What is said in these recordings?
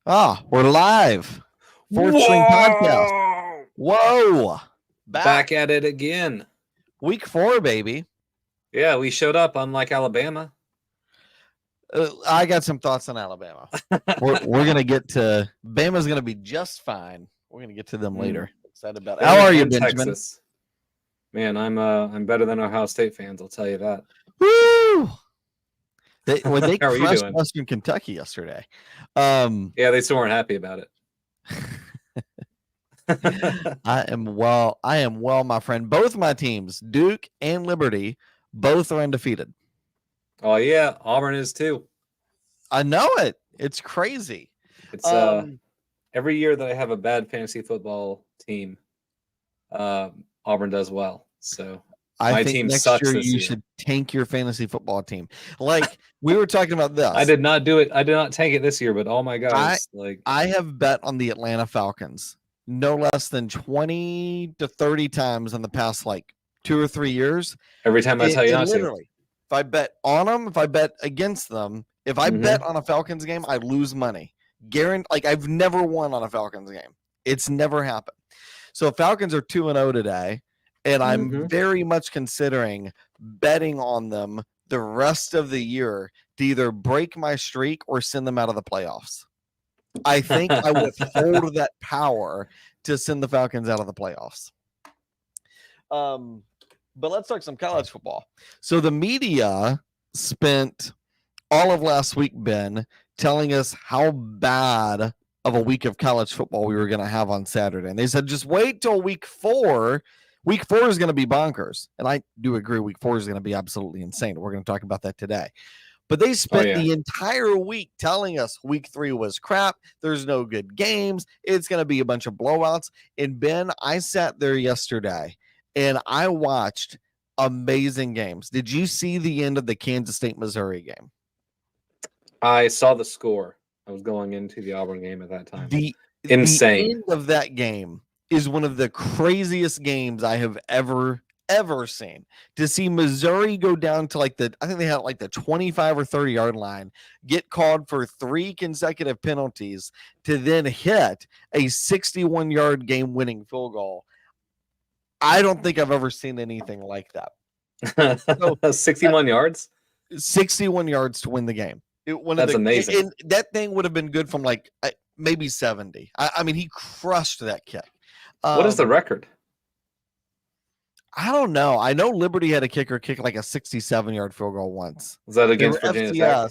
We're live. Fourth String Podcast. Whoa! Whoa. Back at it again. Week 4, baby. Yeah, we showed up unlike Alabama. I got some thoughts on Alabama. we're going to get to Bama's going to be just fine. We're going to get to them later. Excited about it. How are you, Benjamin? Texas. Man, I'm better than Ohio State fans, I'll tell you that. Woo! They How are you crushed doing? Western Kentucky yesterday. Yeah, they still weren't happy about it. I am well, my friend. Both my teams, Duke and Liberty, both are undefeated. Oh yeah, Auburn is too. I know it. It's crazy. It's every year that I have a bad fantasy football team, Auburn does well. So I think next year you should tank your fantasy football team. Like we were talking about this. I did not do it. I did not tank it this year, but oh my gosh, I have bet on the Atlanta Falcons no less than 20 to 30 times in the past 2 or 3 years. Every time I tell you not to. If I bet on them, if I bet against them, if I bet on a Falcons game, I lose money. I've never won on a Falcons game. It's never happened. So Falcons are 2-0 today, and I'm very much considering betting on them the rest of the year to either break my streak or send them out of the playoffs. I think I withhold that power to send the Falcons out of the playoffs. But let's talk some college football. So the media spent all of last week, Ben, telling us how bad of a week of college football we were going to have on Saturday. And they said, just wait till week 4. Week 4 is going to be bonkers. And I do agree week 4 is going to be absolutely insane. We're going to talk about that today. But they spent the entire week telling us week 3 was crap. There's no good games. It's going to be a bunch of blowouts. And Ben, I sat there yesterday and I watched amazing games. Did you see the end of the Kansas State Missouri game? I saw the score. I was going into the Auburn game at that time. Insane. The end of that game is one of the craziest games I have ever seen. To see Missouri go down to I think they had the 25 or 30 yard line, get called for 3 consecutive penalties to then hit a 61-yard game-winning field goal. I don't think I've ever seen anything like that. 61 yards? 61 yards to win the game. That's amazing. That thing would have been good from maybe 70. I mean, he crushed that kick. What is the record? I don't know. I know Liberty had a kicker kick a 67-yard field goal once. Was that against Virginia Tech?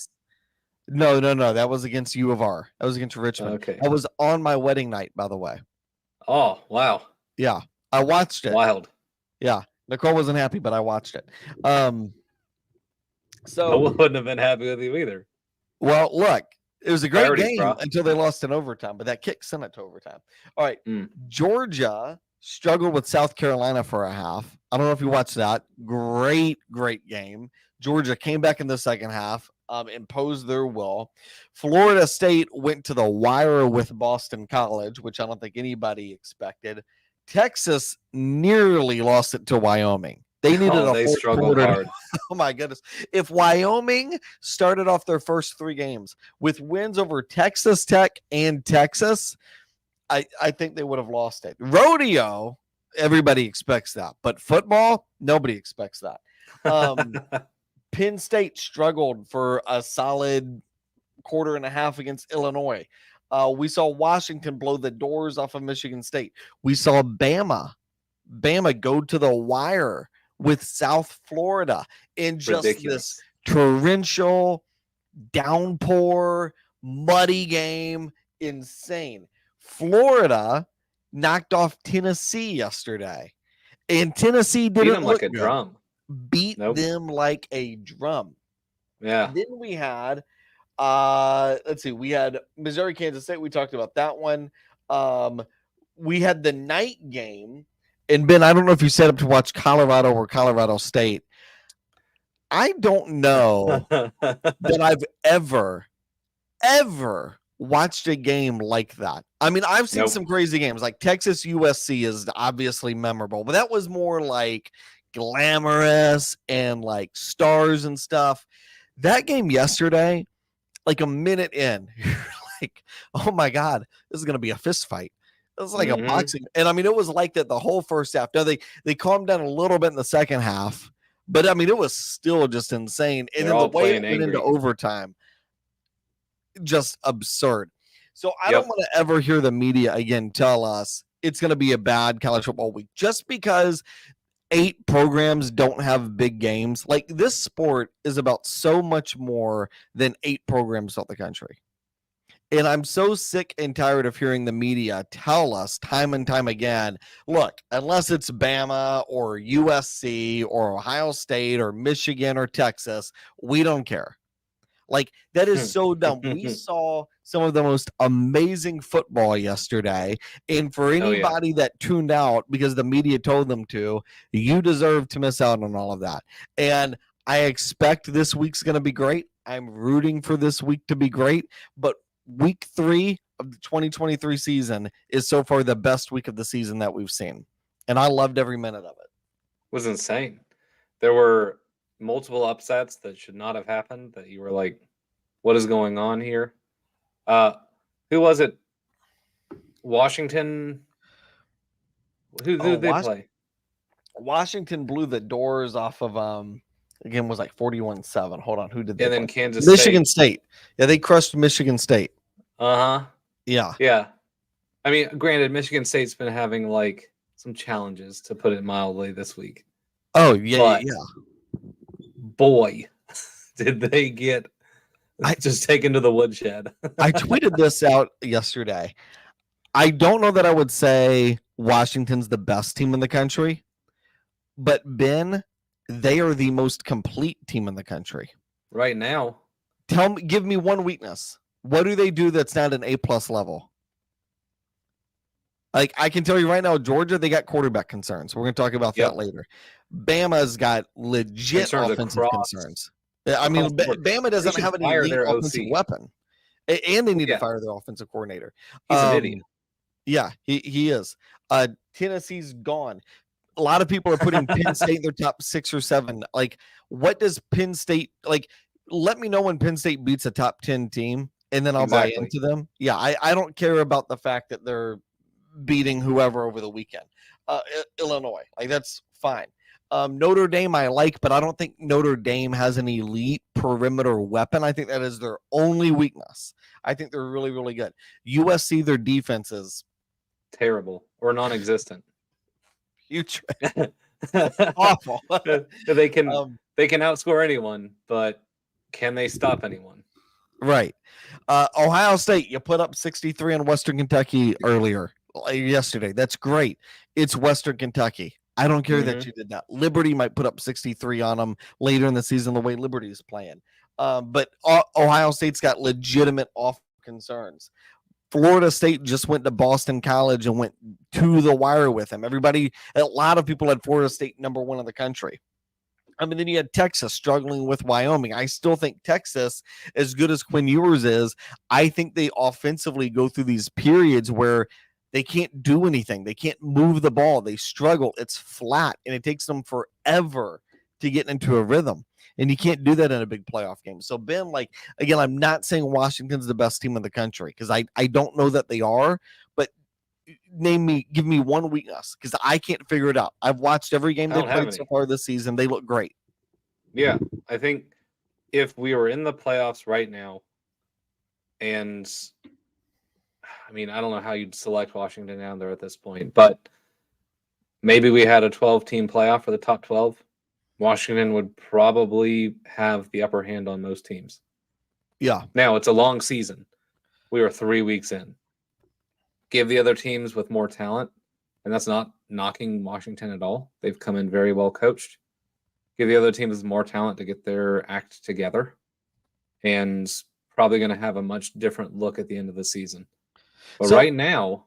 No. That was against U of R. That was against Richmond. Okay. I was on my wedding night, by the way. Oh, wow. Yeah. I watched it. Wild. Yeah. Nicole wasn't happy, but I watched it. So I wouldn't have been happy with you either. Well, look, it was a great game until they lost in overtime, but that kick sent it to overtime. All right. Georgia struggled with South Carolina for a half. I don't know if you watched that. Great game. Georgia came back in the second half, imposed their will. Florida State went to the wire with Boston College, which I don't think anybody expected. Texas nearly lost it to Wyoming. They needed they struggled hard. Oh my goodness. If Wyoming started off their first 3 games with wins over Texas Tech and Texas, I think they would have lost it. Rodeo, everybody expects that. But football, nobody expects that. Penn State struggled for a solid quarter and a half against Illinois. We saw Washington blow the doors off of Michigan State. We saw Bama go to the wire with South Florida in just this torrential, downpour, muddy game. Insane. Florida knocked off Tennessee yesterday, and Tennessee didn't look like a drum. Beat them like a drum. Yeah. Then we had, we had Missouri, Kansas State. We talked about that one. We had the night game. And Ben, I don't know if you set up to watch Colorado or Colorado State. I don't know that I've ever watched a game like that. I mean, I've seen some crazy games. Like Texas USC is obviously memorable, but that was more glamorous and stars and stuff. That game yesterday, a minute in, like, oh my God, this is going to be a fist fight. It was like a Mhm. boxing. And I mean, it was like that the whole first half. Now they calmed down a little bit in the second half, but I mean, it was still just insane. And They're then the all way it playing went into angry. overtime, just absurd. So I Yep. don't want to ever hear the media again tell us it's going to be a bad college football week just because 8 programs don't have big games. Like, this sport is about so much more than 8 programs throughout the country. And I'm so sick and tired of hearing the media tell us time and time again, look, unless it's Bama or USC or Ohio State or Michigan or Texas, we don't care. Like, that is so dumb. We saw some of the most amazing football yesterday. And for Oh, yeah. anybody that tuned out because the media told them to, you deserve to miss out on all of that. And I expect this week's going to be great. I'm rooting for this week to be great. But week 3 of the 2023 season is so far the best week of the season that we've seen. And I loved every minute of it. Was insane. There were multiple upsets that should not have happened that you were like, what is going on here? Who was it? Washington. Who did they play? Washington blew the doors off of again was like 41-7. Hold on, who did they And then play? Kansas Michigan State. Yeah, they crushed Michigan State. Uh-huh. Yeah. Yeah. I mean, granted, Michigan State's been having like some challenges, to put it mildly, this week. Oh, yeah, But yeah. boy, did they get just taken to the woodshed. I tweeted this out yesterday. I don't know that I would say Washington's the best team in the country, but Ben, they are the most complete team in the country. Right now. Give me one weakness. What do they do that's not an A+ level? Like, I can tell you right now, Georgia, they got quarterback concerns. We're going to talk about that later. Bama's got legit offensive concerns. I mean, Bama doesn't have an elite offensive weapon. And they need to fire their offensive coordinator. He's an idiot. Yeah, he is. Tennessee's gone. A lot of people are putting Penn State in their top 6 or 7. Like, what does Penn State like? Let me know when Penn State beats a top 10 team, and then I'll buy into them. Yeah, I don't care about the fact that they're beating whoever over the weekend. Illinois, like, that's fine. Notre Dame I like, but I don't think Notre Dame has an elite perimeter weapon. I think that is their only weakness. I think they're really, really good. USC, their defense is terrible or non-existent. Awful. They can outscore anyone, but can they stop anyone? Right. Ohio State, you put up 63 on Western Kentucky yesterday. That's great. It's Western Kentucky. I don't care that you did that. Liberty might put up 63 on them later in the season, the way Liberty is playing. But Ohio State's got legitimate off concerns. Florida State just went to Boston College and went to the wire with him. A lot of people had Florida State number 1 in the country. I mean, then you had Texas struggling with Wyoming. I still think Texas, as good as Quinn Ewers is, I think they offensively go through these periods where they can't do anything. They can't move the ball. They struggle. It's flat, and it takes them forever to get into a rhythm. And you can't do that in a big playoff game. So, Ben, again, I'm not saying Washington's the best team in the country because I don't know that they are, but give me one weakness because I can't figure it out. I've watched every game they've played so far this season. They look great. Yeah, I think if we were in the playoffs right now, and I mean, I don't know how you'd select Washington down there at this point, but maybe we had a 12-team playoff for the top 12. Washington would probably have the upper hand on most teams. Yeah. Now, it's a long season. We are 3 weeks in. Give the other teams with more talent, and that's not knocking Washington at all. They've come in very well coached. Give the other teams more talent to get their act together, and probably going to have a much different look at the end of the season. But right now,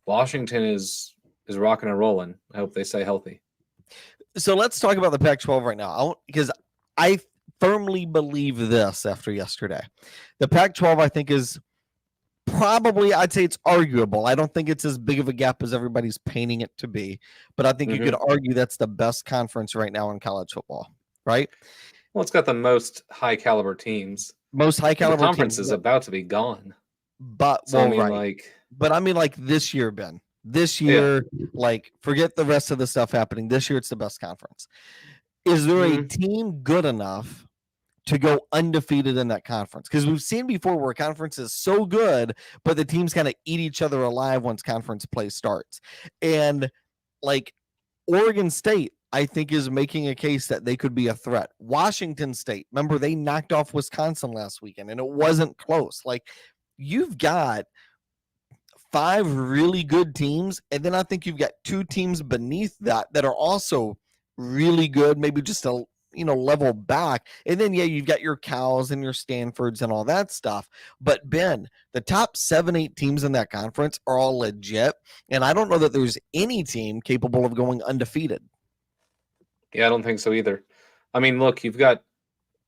Washington is rocking and rolling. I hope they stay healthy. So let's talk about the Pac-12 right now, because I firmly believe this after yesterday. The Pac-12, I think, is probably, I'd say it's arguable. I don't think it's as big of a gap as everybody's painting it to be, but I think you could argue that's the best conference right now in college football, right? Well, it's got the most high-caliber teams. Most high-caliber teams. The conference teams. is about to be gone. But So I mean, right. But I mean, like this year, Ben. This Yeah. year, like forget the rest of the stuff happening. This year, it's the best conference. Is there a team good enough to go undefeated in that conference? Because we've seen before where a conference is so good, but the teams kind of eat each other alive once conference play starts. And like Oregon State, I think, is making a case that they could be a threat. Washington State, remember, they knocked off Wisconsin last weekend and it wasn't close. Like, you've got 5 really good teams, and then I think you've got 2 teams beneath that that are also really good, maybe just a level back. And then you've got your Cows and your Stanfords and all that stuff. But Ben, the top 7-8 teams in that conference are all legit, and I don't know that there's any team capable of going undefeated. Yeah, I don't think so either. I mean, look, you've got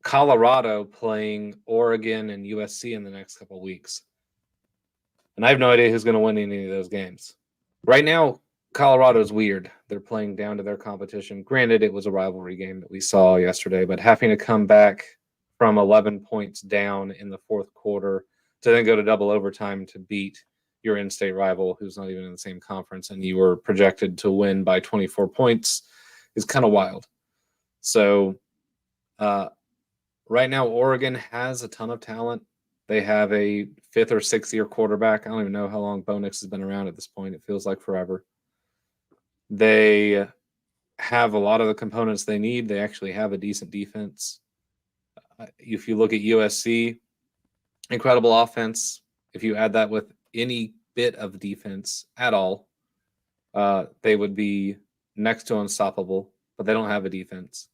Colorado playing Oregon and USC in the next couple of weeks. And I have no idea who's going to win any of those games. Right now, Colorado's weird. They're playing down to their competition. Granted, it was a rivalry game that we saw yesterday, but having to come back from 11 points down in the fourth quarter to then go to double overtime to beat your in-state rival who's not even in the same conference and you were projected to win by 24 points is kind of wild. So right now, Oregon has a ton of talent. They have a 5th or 6th year quarterback. I don't even know how long Bo Nix has been around at this point. It feels like forever. They have a lot of the components they need. They actually have a decent defense. If you look at USC, incredible offense. If you add that with any bit of defense at all, they would be next to unstoppable, but they don't have a defense.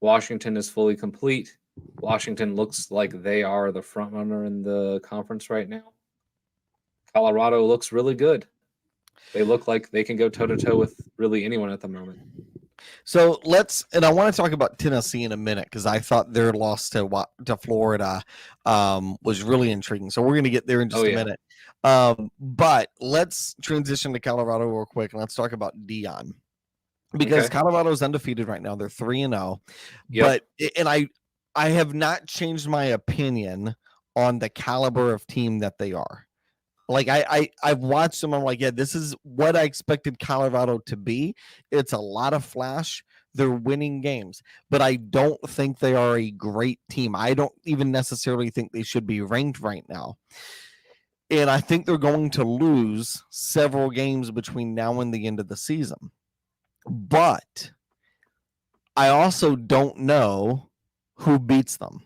Washington is fully complete. Washington looks like they are the front runner in the conference right now. Colorado looks really good. They look like they can go toe-to-toe with really anyone at the moment. So and I want to talk about Tennessee in a minute because I thought their loss to Florida was really intriguing. So we're going to get there in just a minute. But let's transition to Colorado real quick and let's talk about Deion. Because Colorado is undefeated right now. They're 3-0. Yep. But I have not changed my opinion on the caliber of team that they are. Like I've watched them. I'm like, yeah, this is what I expected Colorado to be. It's a lot of flash. They're winning games, but I don't think they are a great team. I don't even necessarily think they should be ranked right now. And I think they're going to lose several games between now and the end of the season. But I also don't know who beats them.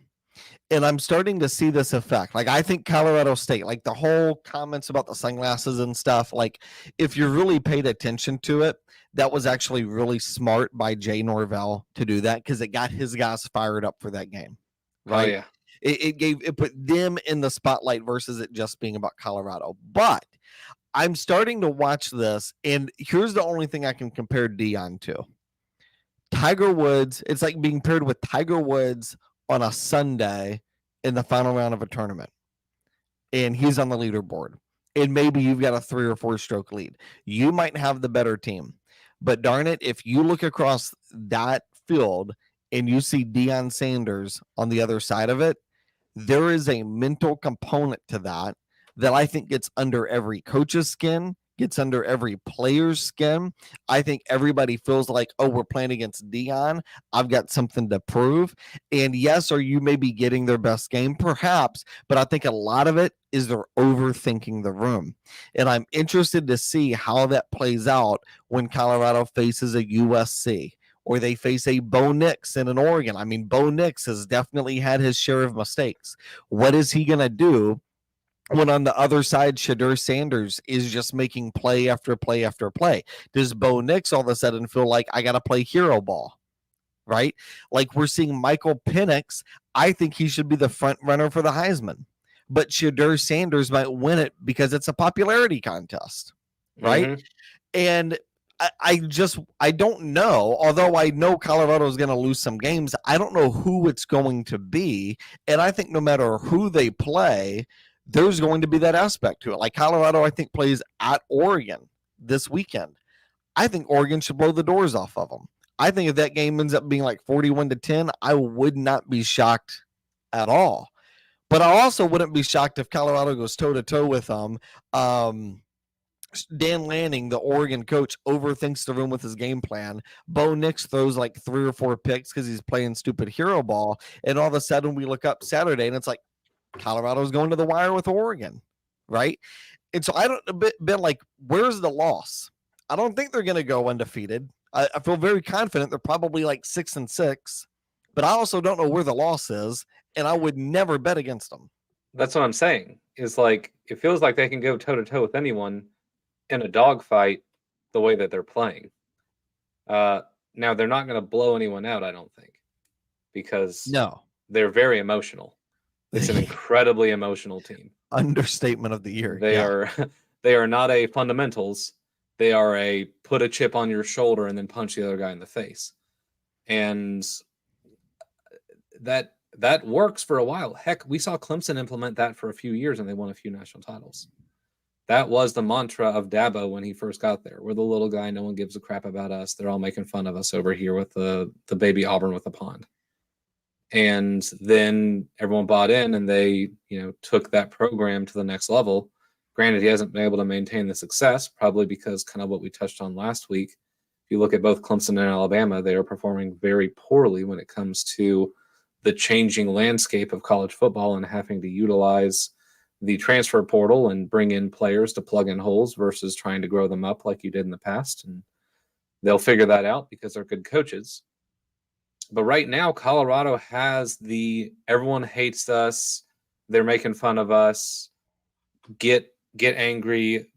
And I'm starting to see this effect. Like, I think Colorado State, like the whole comments about the sunglasses and stuff, like if you really paid attention to it, that was actually really smart by Jay Norvell to do that because it got his guys fired up for that game. Right? Oh, yeah. It put them in the spotlight versus it just being about Colorado. But I'm starting to watch this, and here's the only thing I can compare Deion to. Tiger Woods, it's like being paired with Tiger Woods on a Sunday in the final round of a tournament. And he's on the leaderboard. And maybe you've got a 3 or 4 stroke lead. You might have the better team. But darn it, if you look across that field and you see Deion Sanders on the other side of it, there is a mental component to that I think gets under every coach's skin, gets under every player's skin. I think everybody feels like, oh, we're playing against Deion. I've got something to prove. And yes, are you maybe getting their best game? Perhaps. But I think a lot of it is they're overthinking the room. And I'm interested to see how that plays out when Colorado faces a USC. Or they face a Bo Nix in an Oregon. I mean, Bo Nix has definitely had his share of mistakes. What is he going to do when on the other side, Shedeur Sanders is just making play after play after play? Does Bo Nix all of a sudden feel like I got to play hero ball? Right? Like we're seeing Michael Penix. I think he should be the front runner for the Heisman. But Shedeur Sanders might win it because it's a popularity contest. Right? Mm-hmm. And I don't know, although I know Colorado is going to lose some games, I don't know who it's going to be. And I think no matter who they play, there's going to be that aspect to it. Like Colorado, I think, plays at Oregon this weekend. I think Oregon should blow the doors off of them. I think if that game ends up being like 41-10, I would not be shocked at all. But I also wouldn't be shocked if Colorado goes toe-to-toe with them. Dan Lanning, the Oregon coach, overthinks the room with his game plan. Bo Nix throws like 3 or 4 picks because he's playing stupid hero ball. And all of a sudden we look up Saturday and it's like Colorado's going to the wire with Oregon, right? And so I don't been like, where's the loss? I don't think they're going to go undefeated. I feel very confident they're probably like 6-6, but I also don't know where the loss is, and I would never bet against them. That's what I'm saying. Is like it feels like they can go toe to toe with anyone in a dogfight the way that they're playing. Now they're not going to blow anyone out, I don't think, because No, they're very emotional. It's an incredibly emotional team. Understatement of the year. They are not a fundamentals. They are a put a chip on your shoulder and then punch the other guy in the face. And that works for a while. Heck, we saw Clemson implement that for a few years and they won a few national titles. That was the mantra of Dabo when he first got there. We're the little guy. No one gives a crap about us. They're all making fun of us over here with the baby Auburn with the pond. And then everyone bought in and they, took that program to the next level. Granted, he hasn't been able to maintain the success, probably because kind of what we touched on last week. If you look at both Clemson and Alabama, they are performing very poorly when it comes to the changing landscape of college football and having to utilize the transfer portal and bring in players to plug in holes versus trying to grow them up like you did in the past. And they'll figure that out because they're good coaches. But right now, Colorado has the everyone hates us. They're making fun of us. Get angry,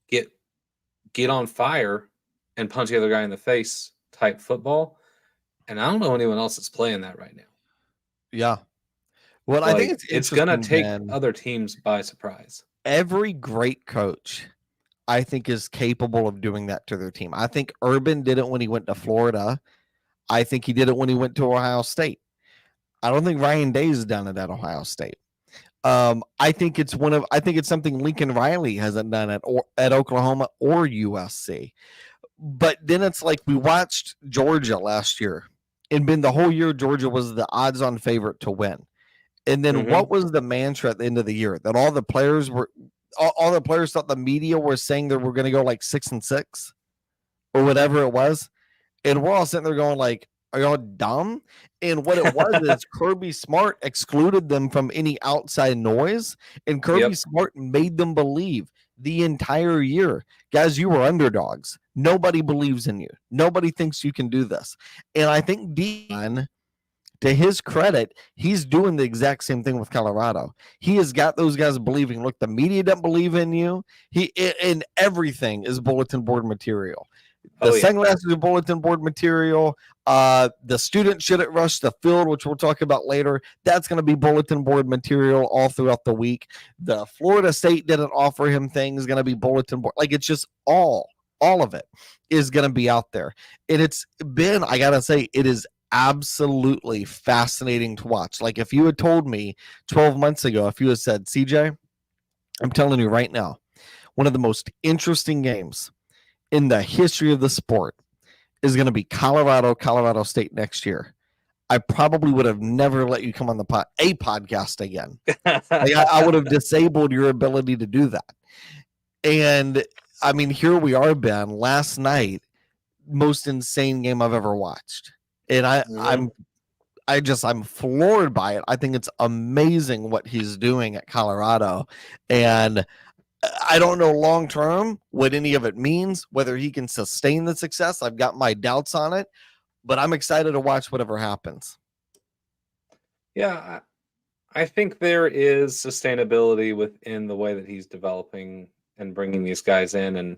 get on fire and punch the other guy in the face type football. And I don't know anyone else that's playing that right now. Yeah. Well, like, I think it's going to take other teams by surprise. Every great coach, I think, is capable of doing that to their team. I think Urban did it when he went to Florida. I think he did it when he went to Ohio State. I don't think Ryan Day's done it at Ohio State. I think it's something Lincoln Riley hasn't done at Oklahoma or USC. But then it's like we watched Georgia last year, and been the whole year Georgia was the odds-on favorite to win. And then what was the mantra at the end of the year? That all the players thought the media were saying that we're going to go like 6-6 or whatever it was. And we're all sitting there going like, are y'all dumb? And what it was is Kirby Smart excluded them from any outside noise. And Kirby Smart made them believe the entire year, guys, you were underdogs. Nobody believes in you. Nobody thinks you can do this. And I think Deion, to his credit, he's doing the exact same thing with Colorado. He has got those guys believing, look, the media doesn't believe in you. And everything is bulletin board material. The sunglasses are bulletin board material. The students shouldn't rush the field, which we'll talk about later. That's going to be bulletin board material all throughout the week. The Florida State didn't offer him things, going to be bulletin board. Like, it's just all of it is going to be out there. And it's been, I got to say, it is absolutely fascinating to watch. Like, if you had told me 12 months ago, if you had said, CJ, I'm telling you right now, one of the most interesting games in the history of the sport is going to be Colorado State next year, I probably would have never let you come on the podcast again. I would have disabled your ability to do that. And I mean, here we are, Ben, last night, most insane game I've ever watched. And I'm floored by it. I think it's amazing what he's doing at Colorado. And I don't know long term what any of it means, whether he can sustain the success. I've got my doubts on it, but I'm excited to watch whatever happens. Yeah, I think there is sustainability within the way that he's developing and bringing these guys in and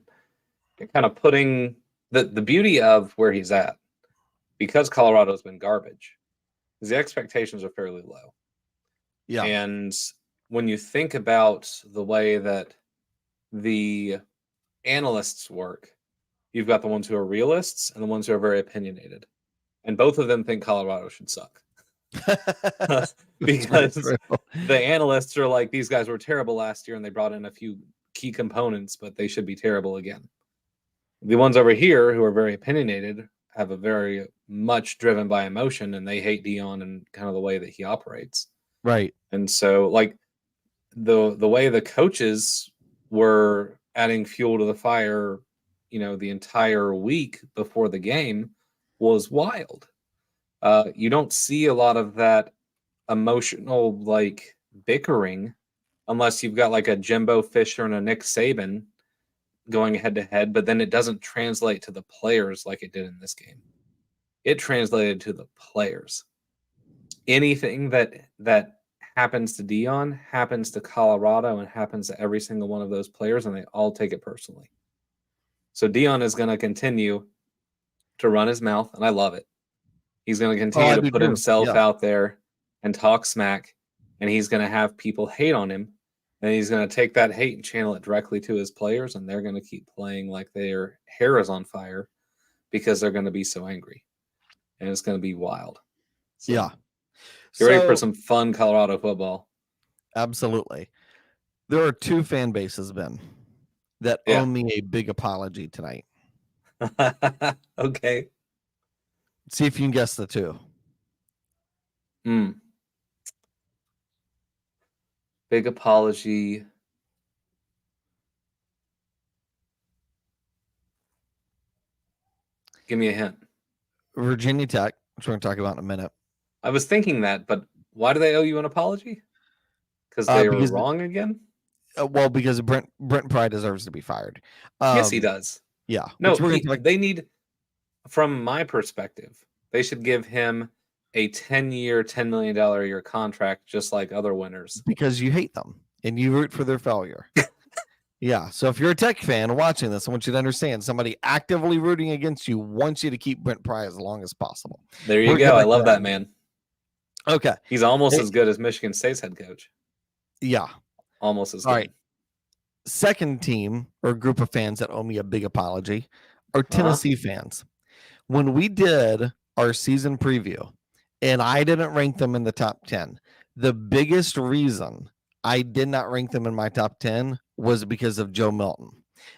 kind of putting the beauty of where he's at, because Colorado's been garbage, the expectations are fairly low. Yeah. And when you think about the way that the analysts work, you've got the ones who are realists and the ones who are very opinionated. And both of them think Colorado should suck. Because the analysts are like, these guys were terrible last year and they brought in a few key components, but they should be terrible again. The ones over here who are very opinionated have a very much driven by emotion, and they hate Deion and kind of the way that he operates. Right. And so, like, the way the coaches were adding fuel to the fire, the entire week before the game was wild. You don't see a lot of that emotional, like, bickering unless you've got like a Jimbo Fisher and a Nick Saban going head to head, but then it doesn't translate to the players like it did in this game. It translated to the players. Anything that happens to Deion happens to Colorado and happens to every single one of those players, and they all take it personally. So Deion is going to continue to run his mouth, and I love it. He's going to continue to put himself out there and talk smack, and he's going to have people hate on him, and he's going to take that hate and channel it directly to his players, and they're going to keep playing like their hair is on fire because they're going to be so angry, and it's going to be wild. So, yeah. Get ready for some fun Colorado football. Absolutely. There are two fan bases, Ben, that owe me a big apology tonight. Okay. See if you can guess the two. Big apology. Give me a hint. Virginia Tech, which we're going to talk about in a minute. I was thinking that, but why do they owe you an apology? Because they were wrong again? Well, because Brent Pry deserves to be fired. Yes, he does. Yeah. No, they need, from my perspective, they should give him a 10-year, $10 million a year contract, just like other winners. Because you hate them and you root for their failure. Yeah. So if you're a Tech fan watching this, I want you to understand somebody actively rooting against you wants you to keep Brent Pry as long as possible. There you go. I love that man. Okay. He's almost as good as Michigan State's head coach. Yeah. Almost as good. All right. Second team or group of fans that owe me a big apology are Tennessee fans. When we did our season preview and I didn't rank them in the top 10, the biggest reason I did not rank them in my top 10 was because of Joe Milton.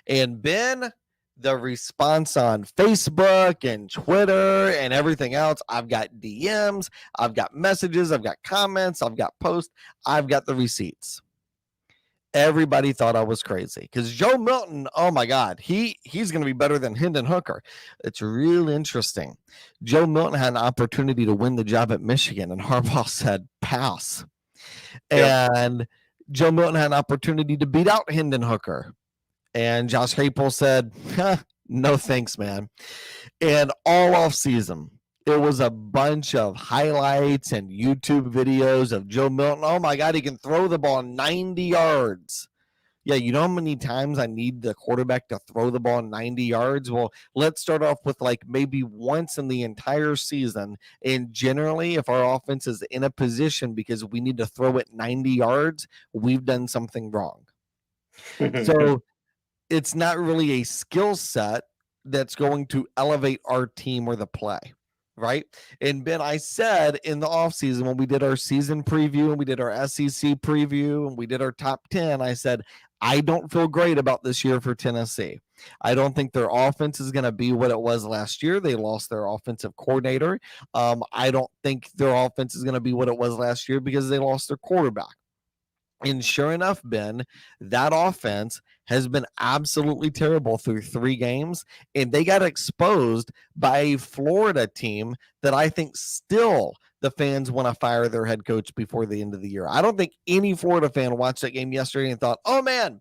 And Ben, the response on Facebook and Twitter and everything else, I've got DMs, I've got messages, I've got comments, I've got posts, I've got the receipts. Everybody thought I was crazy because Joe Milton, oh my God, he's going to be better than Hendon Hooker. It's real interesting. Joe Milton had an opportunity to win the job at Michigan, and Harbaugh said pass. Yep. And Joe Milton had an opportunity to beat out Hendon Hooker, and Josh Heupel said, no thanks, man. And all off season, it was a bunch of highlights and YouTube videos of Joe Milton. Oh my God, he can throw the ball 90 yards. Yeah, you know how many times I need the quarterback to throw the ball 90 yards? Well, let's start off with like maybe once in the entire season. And generally, if our offense is in a position because we need to throw it 90 yards, we've done something wrong. So it's not really a skill set that's going to elevate our team or the play. Right. And Ben, I said in the offseason when we did our season preview and we did our SEC preview and we did our top 10, I said, I don't feel great about this year for Tennessee. I don't think their offense is going to be what it was last year. They lost their offensive coordinator. I don't think their offense is going to be what it was last year because they lost their quarterback. And sure enough, Ben, that offense has been absolutely terrible through 3 games, and they got exposed by a Florida team that I think still the fans want to fire their head coach before the end of the year. I don't think any Florida fan watched that game yesterday and thought, oh man,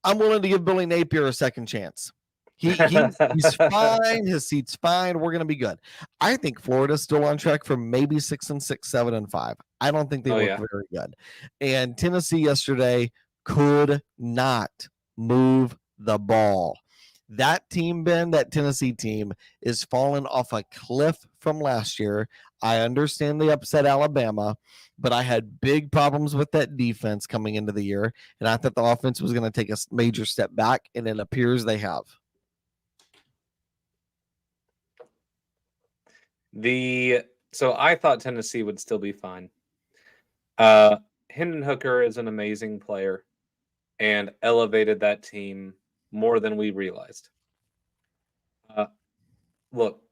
I'm willing to give Billy Napier a second chance. He's fine. His seat's fine. We're going to be good. I think Florida's still on track for maybe 6-6, 7-5. I don't think they look very good. And Tennessee yesterday could not move the ball. That team, Ben, that Tennessee team is falling off a cliff from last year. I understand they upset Alabama, but I had big problems with that defense coming into the year, and I thought the offense was going to take a major step back, and it appears they have. So I thought Tennessee would still be fine. Hendon Hooker is an amazing player and elevated that team more than we realized. Look,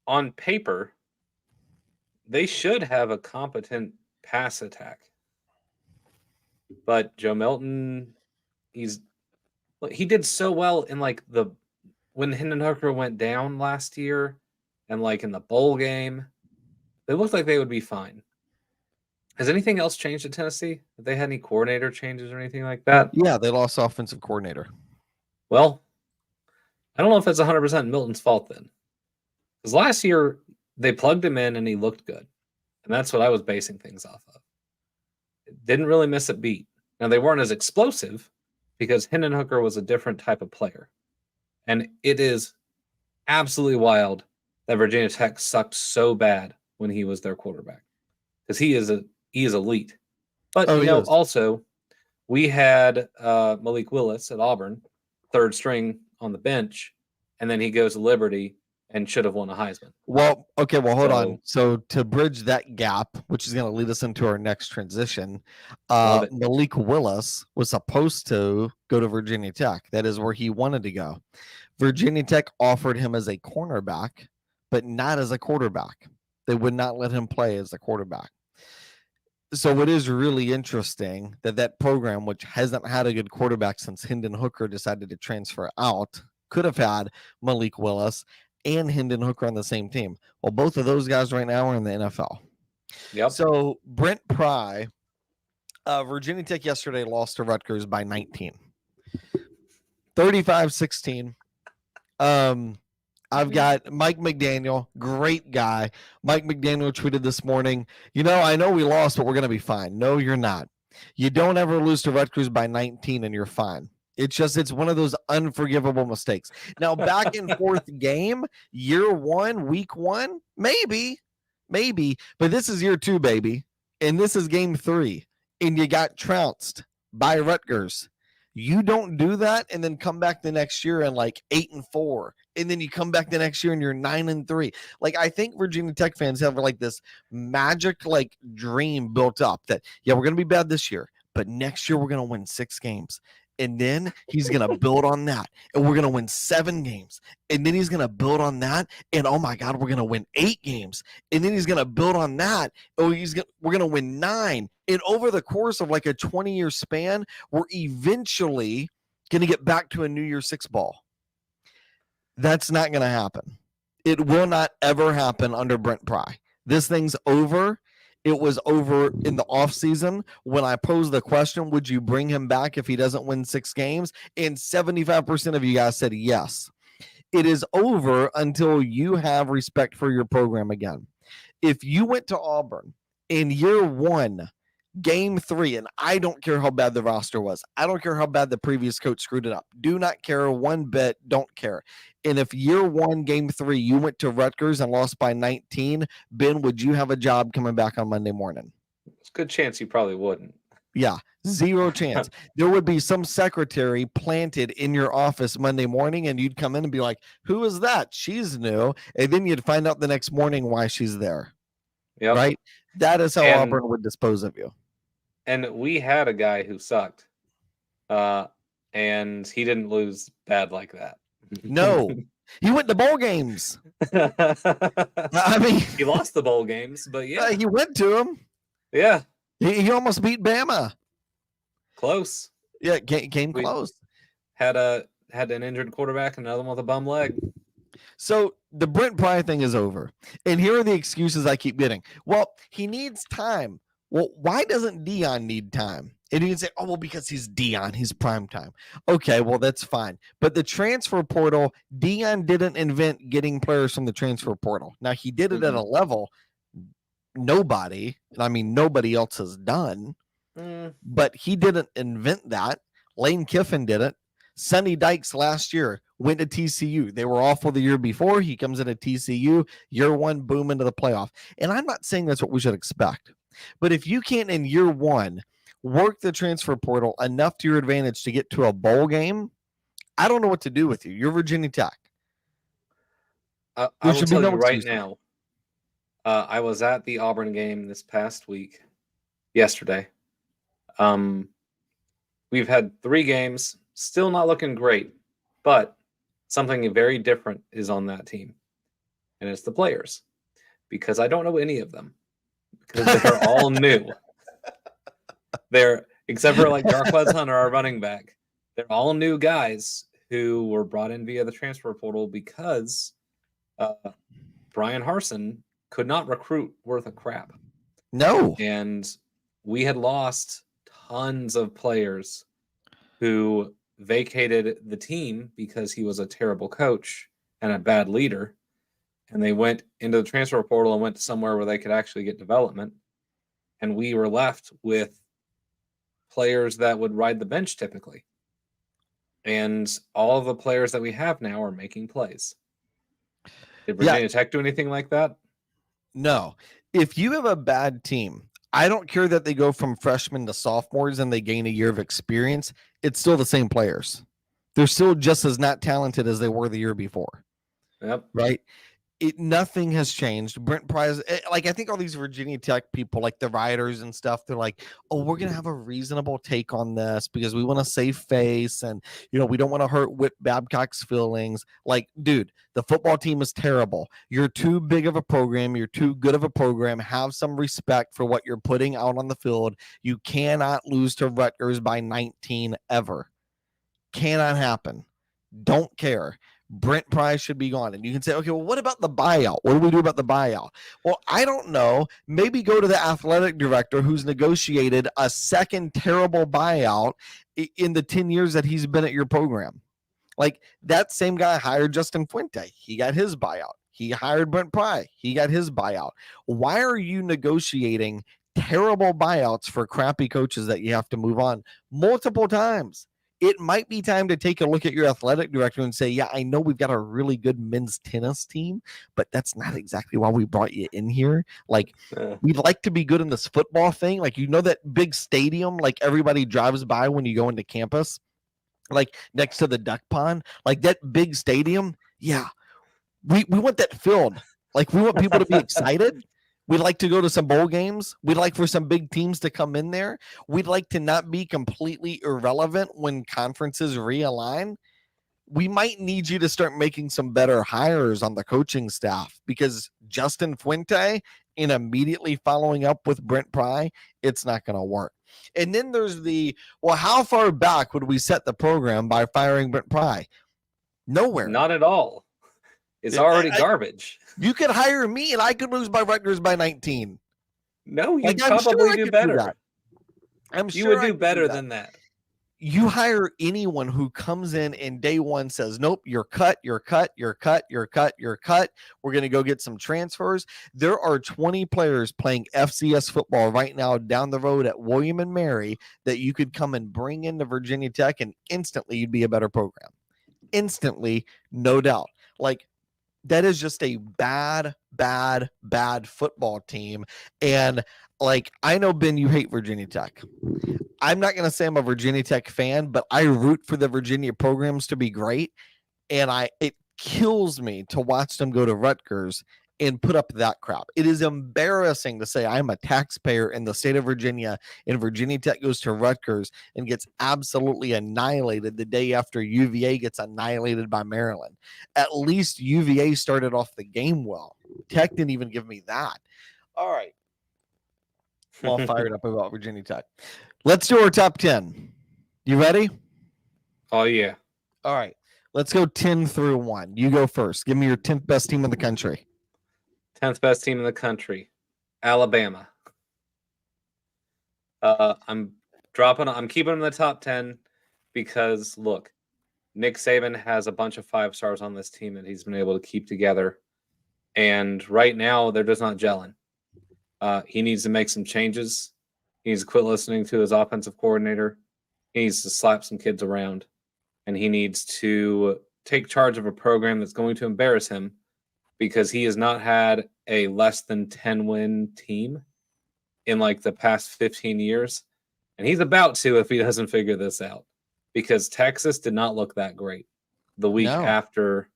on paper, they should have a competent pass attack. But Joe Milton, he did so well in like when Hendon Hooker went down last year and like in the bowl game, they looked like they would be fine. Has anything else changed at Tennessee? Have they had any coordinator changes or anything like that? Yeah, they lost offensive coordinator. Well, I don't know if it's 100% Milton's fault then. Because last year, they plugged him in and he looked good. And that's what I was basing things off of. Didn't really miss a beat. Now, they weren't as explosive because Hendon Hooker was a different type of player. And it is absolutely wild that Virginia Tech sucked so bad when he was their quarterback. Because he is elite. But, also, we had Malik Willis at Auburn, third string on the bench, and then he goes to Liberty and should have won a Heisman. Well, okay, hold on. So to bridge that gap, which is going to lead us into our next transition, Malik Willis was supposed to go to Virginia Tech. That is where he wanted to go. Virginia Tech offered him as a cornerback, but not as a quarterback. They would not let him play as a quarterback. So it is really interesting that program, which hasn't had a good quarterback since Hendon Hooker decided to transfer out, could have had Malik Willis and Hendon Hooker on the same team. Well, both of those guys right now are in the NFL. Yep. So Brent Pry, Virginia Tech yesterday lost to Rutgers by 19. 35-16. I've got Mike McDaniel, great guy. Mike McDaniel tweeted this morning, I know we lost, but we're going to be fine. No, you're not. You don't ever lose to Rutgers by 19 and you're fine. It's one of those unforgivable mistakes. Now, back and forth game, year one, week one, maybe, but this is year two, baby. And this is game 3. And you got trounced by Rutgers. You don't do that and then come back the next year and like 8-4. And then you come back the next year and you're 9-3. Like, I think Virginia Tech fans have like this magic like dream built up that, we're going to be bad this year, but next year we're going to win 6 games. And then he's going to build on that. And we're going to win 7 games. And then he's going to build on that. And oh my God, we're going to win 8 games. And then he's going to build on that. Oh, we're going to win 9. And over the course of like a 20-year span, we're eventually going to get back to a New Year's 6 ball. That's not going to happen. It will not ever happen under Brent Pry. This thing's over. It was over in the offseason when I posed the question, would you bring him back if he doesn't win 6 games? And 75% of you guys said yes. It is over until you have respect for your program again. If you went to Auburn in year 1, game 3, and I don't care how bad the roster was. I don't care how bad the previous coach screwed it up. Do not care one bit. Don't care. And if year 1, game 3, you went to Rutgers and lost by 19, Ben, would you have a job coming back on Monday morning? It's a good chance you probably wouldn't. Yeah, 0 chance. There would be some secretary planted in your office Monday morning, and you'd come in and be like, who is that? She's new. And then you'd find out the next morning why she's there. Yep. Right? That is how Auburn would dispose of you. And we had a guy who sucked, and he didn't lose bad like that. No, he went to bowl games. I mean, he lost the bowl games, but yeah, he went to them. Yeah, he almost beat Bama. Close. Yeah, came close. Had an injured quarterback and another one with a bum leg. So the Brent Pry thing is over, and here are the excuses I keep getting. Well, he needs time. Well, why doesn't Deion need time? And you can say, oh, well, because he's Deion, he's prime time. Okay, well, that's fine. But the transfer portal, Deion didn't invent getting players from the transfer portal. Now, he did it at a level nobody else has done. But he didn't invent that. Lane Kiffin did it. Sonny Dykes last year went to TCU. They were awful the year before. He comes into TCU. Year 1, boom, into the playoff. And I'm not saying that's what we should expect. But if you can't, in year 1, work the transfer portal enough to your advantage to get to a bowl game, I don't know what to do with you. You're Virginia Tech. I will tell you right now, I was at the Auburn game this past week, yesterday. We've had 3 games, still not looking great, but something very different is on that team, and it's the players, because I don't know any of them. because they're all new. They're except for like Jarquez Hunter, our running back. They're all new guys who were brought in via the transfer portal because Brian Harsin could not recruit worth a crap. No. And we had lost tons of players who vacated the team because he was a terrible coach and a bad leader. And they went into the transfer portal and went to somewhere where they could actually get development. And we were left with players that would ride the bench typically. And all of the players that we have now are making plays. Did Virginia Tech do anything like that? No. If you have a bad team, I don't care that they go from freshmen to sophomores and they gain a year of experience. It's still the same players. They're still just as not talented as they were the year before. Yep. Right? Nothing has changed. Brent Pryce, like I think all these Virginia Tech people, like the writers and stuff, they're like, "Oh, we're gonna have a reasonable take on this because we want to save face, and we don't want to hurt Whit Babcock's feelings." Like, dude, the football team is terrible. You're too big of a program. You're too good of a program. Have some respect for what you're putting out on the field. You cannot lose to Rutgers by 19 ever. Cannot happen. Don't care. Brent Pryce should be gone. And you can say, okay, well, what about the buyout? What do we do about the buyout? Well, I don't know. Maybe go to the athletic director who's negotiated a second terrible buyout in the 10 years that he's been at your program. Like that same guy hired Justin Fuente. He got his buyout. He hired Brent Pryce. He got his buyout. Why are you negotiating terrible buyouts for crappy coaches that you have to move on multiple times? It might be time to take a look at your athletic director and say, yeah, I know we've got a really good men's tennis team, but that's not exactly why we brought you in here. Like, we'd like to be good in this football thing. Like, that big stadium, like everybody drives by when you go into campus, like next to the duck pond, like that big stadium. Yeah, we want that filled. Like, we want people to be excited. We'd like to go to some bowl games. We'd like for some big teams to come in there. We'd like to not be completely irrelevant when conferences realign. We might need you to start making some better hires on the coaching staff because Justin Fuente and immediately following up with Brent Pryce, it's not going to work. And then there's how far back would we set the program by firing Brent Pryce? Nowhere. Not at all. It's already garbage. You could hire me and I could lose by Rutgers by 19. No, you'd probably do better. I'm sure you would do better than that. You hire anyone who comes in and day one says, nope, you're cut. We're going to go get some transfers. There are 20 players playing FCS football right now down the road at William and Mary that you could come and bring into Virginia Tech and instantly you'd be a better program. Instantly, no doubt. Like, that is just a bad football team. And like, I know, Ben, you hate Virginia Tech. I'm not going to say I'm a Virginia Tech fan, but I root for the Virginia programs to be great. And it kills me to watch them go to Rutgers and put up that crap. It is embarrassing to say I'm a taxpayer in the state of Virginia and Virginia Tech goes to Rutgers and gets absolutely annihilated the day after UVA gets annihilated by Maryland. At least UVA started off the game well. Tech didn't even give me that. All right. I'm all fired up about Virginia Tech. Let's do our top 10. You ready? Oh, yeah. All right. Let's go 10 through 1. You go first. Give me your 10th best team in the country. 10th best team in the country, Alabama. I'm keeping them in the top 10 because, look, Nick Saban has a bunch of 5 stars on this team that he's been able to keep together. And right now, they're just not gelling. He needs to make some changes. He needs to quit listening to his offensive coordinator. He needs to slap some kids around. And he needs to take charge of a program that's going to embarrass him because he has not had a less than 10-win team in like the past 15 years. And he's about to if he doesn't figure this out because Texas did not look that great the week after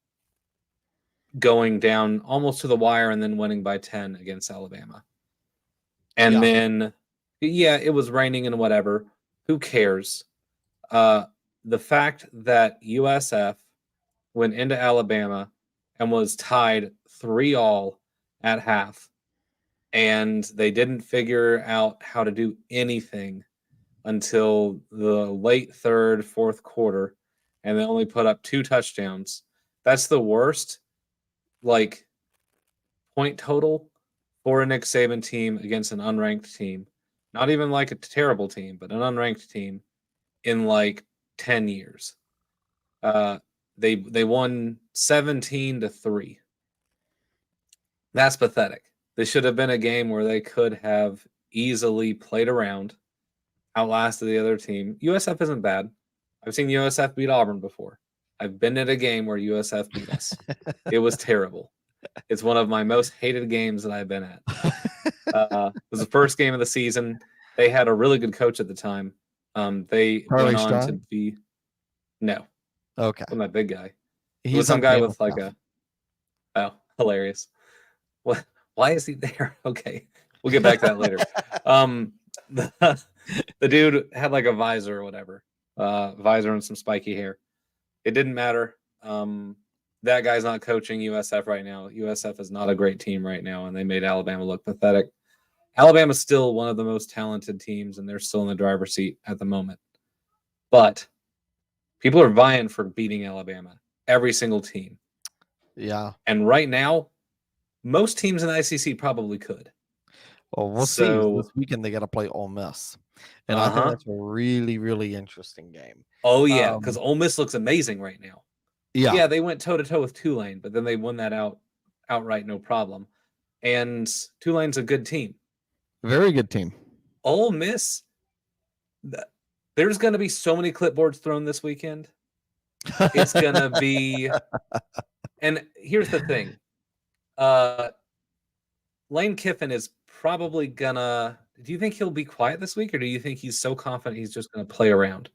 going down almost to the wire and then winning by 10 against Alabama. And then, it was raining and whatever. Who cares? The fact that USF went into Alabama and was tied 3-3 at half and they didn't figure out how to do anything until the late third, fourth quarter, and they only put up 2 touchdowns. That's the worst, like, point total for a Nick Saban team against an unranked team. Not even like a terrible team, but an unranked team in like 10 years. They won 17-3. That's pathetic. This should have been a game where they could have easily played around, outlasted the other team. USF isn't bad. I've seen USF beat Auburn before. I've been at a game where USF beat us. It was terrible. It's one of my most hated games that I've been at. It was the first game of the season. They had a really good coach at the time. They Charlie went on Strong? to be no, Okay. wasn't that big guy. It He's was some on guy Bama with like stuff. hilarious. What? Why is he there? Okay, we'll get back to that later. The dude had like a visor or whatever, visor and some spiky hair. It didn't matter. That guy's not coaching USF right now. USF is not a great team right now, and they made Alabama look pathetic. Alabama's still one of the most talented teams, and they're still in the driver's seat at the moment. But people are vying for beating Alabama, every single team. Yeah. And right now, most teams in the ICC probably could. Well, we'll see. This weekend they got to play Ole Miss, and I think that's a really, really interesting game. Oh yeah, because Ole Miss looks amazing right now. Yeah, they went toe to toe with Tulane, but then they won that outright, no problem. And Tulane's a good team, very good team. Ole Miss, there's going to be so many clipboards thrown this weekend. It's going to be, and here's the thing, Lane Kiffin is probably gonna. Do you think he'll be quiet this week, or do you think he's so confident he's just going to play around?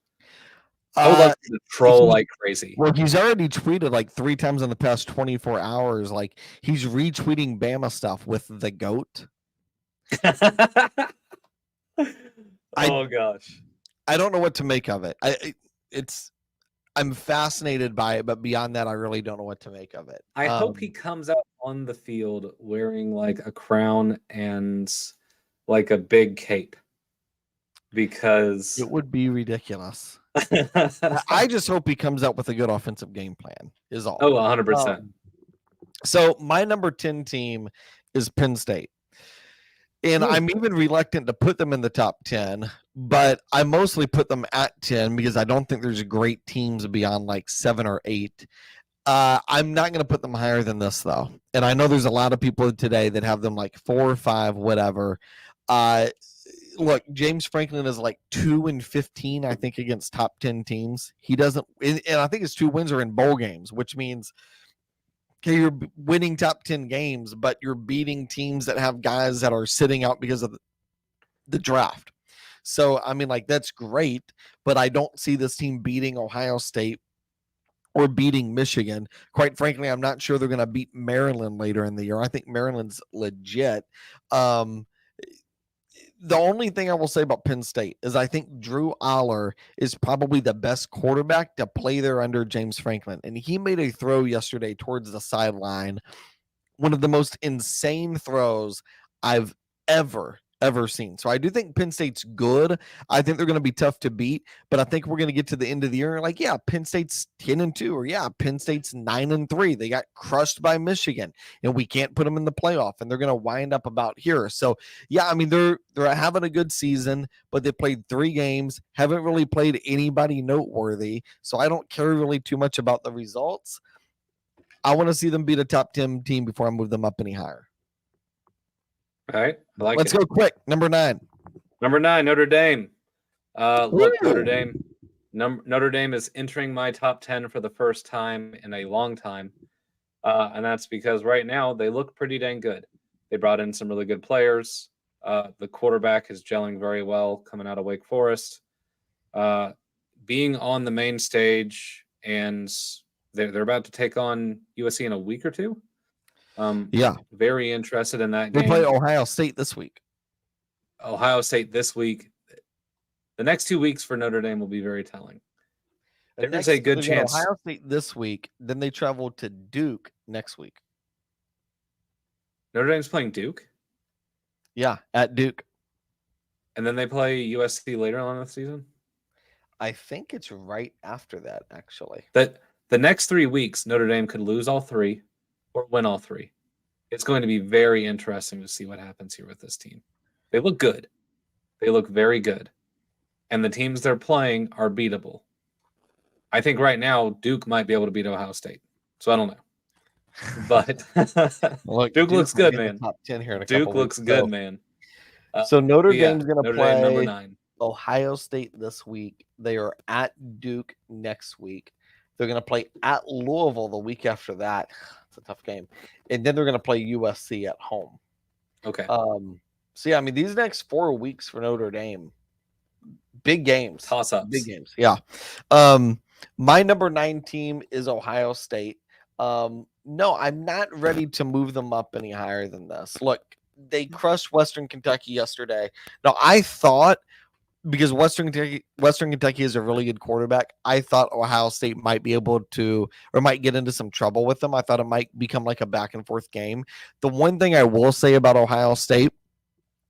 I would love to troll like crazy. Well, he's already tweeted like 3 times in the past 24 hours. Like he's retweeting Bama stuff with the GOAT. Oh gosh, I don't know what to make of it. I'm fascinated by it, but beyond that, I really don't know what to make of it. I hope he comes out on the field wearing like a crown and like a big cape, because it would be ridiculous. I just hope he comes out with a good offensive game plan is all. Oh, 100%. So my number 10 team is Penn State. And I'm even reluctant to put them in the top 10, but I mostly put them at 10 because I don't think there's great teams beyond like 7 or 8. I'm not going to put them higher than this, though. And I know there's a lot of people today that have them like 4 or 5, whatever. Look, James Franklin is like 2-15, I think, against top 10 teams. He doesn't, and I think his 2 wins are in bowl games, which means okay, you're winning top 10 games, but you're beating teams that have guys that are sitting out because of the draft. So, I mean, like, that's great, but I don't see this team beating Ohio State or beating Michigan. Quite frankly, I'm not sure they're going to beat Maryland later in the year. I think Maryland's legit. The only thing I will say about Penn State is I think Drew Aller is probably the best quarterback to play there under James Franklin. And he made a throw yesterday towards the sideline, one of the most insane throws I've ever seen. So I do think Penn State's good. I think they're going to be tough to beat, but I think we're going to get to the end of the year and like, yeah, Penn State's 10-2, or yeah, Penn State's 9-3. They got crushed by Michigan and we can't put them in the playoff, and they're going to wind up about here. So yeah, I mean, they're having a good season, but they played 3 games, haven't really played anybody noteworthy. So I don't care really too much about the results. I want to see them beat a top 10 team before I move them up any higher. All right. Let's go quick. Number 9. Number 9, Notre Dame. Look, Notre Dame. Notre Dame is entering my top 10 for the first time in a long time. And that's because right now they look pretty dang good. They brought in some really good players. The quarterback is gelling very well coming out of Wake Forest. Being on the main stage, and they're about to take on USC in a week or 2. Yeah, very interested in that game. They play Ohio State this week. Ohio State this week. The next 2 weeks for Notre Dame will be very telling. There's a good chance. Ohio State this week, then they travel to Duke next week. Notre Dame's playing Duke? Yeah, at Duke. And then they play USC later on in the season. I think it's right after that, actually. That the next 3 weeks, Notre Dame could lose all three or win all three. It's going to be very interesting to see what happens here with this team. They look good. They look very good. And the teams they're playing are beatable. I think right now Duke might be able to beat Ohio State. So I don't know. But Look, Duke looks might good, be in the man. top 10 here in a Duke couple looks weeks. good, man. So Notre Yeah, Dame's going to Notre Dame number play 9. Ohio State this week. They are at Duke next week. They're going to play at Louisville the week after that. It's a tough game. And then they're going to play USC at home. Okay. So, yeah, I mean, these next 4 weeks for Notre Dame, big games. Toss-ups. Big games, yeah. My number 9 team is Ohio State. No, I'm not ready to move them up any higher than this. Look, they crushed Western Kentucky yesterday. Now, I thought, because Western Kentucky is a really good quarterback, I thought Ohio State might be able to, or might get into some trouble with them. I thought it might become like a back and forth game. The one thing I will say about Ohio State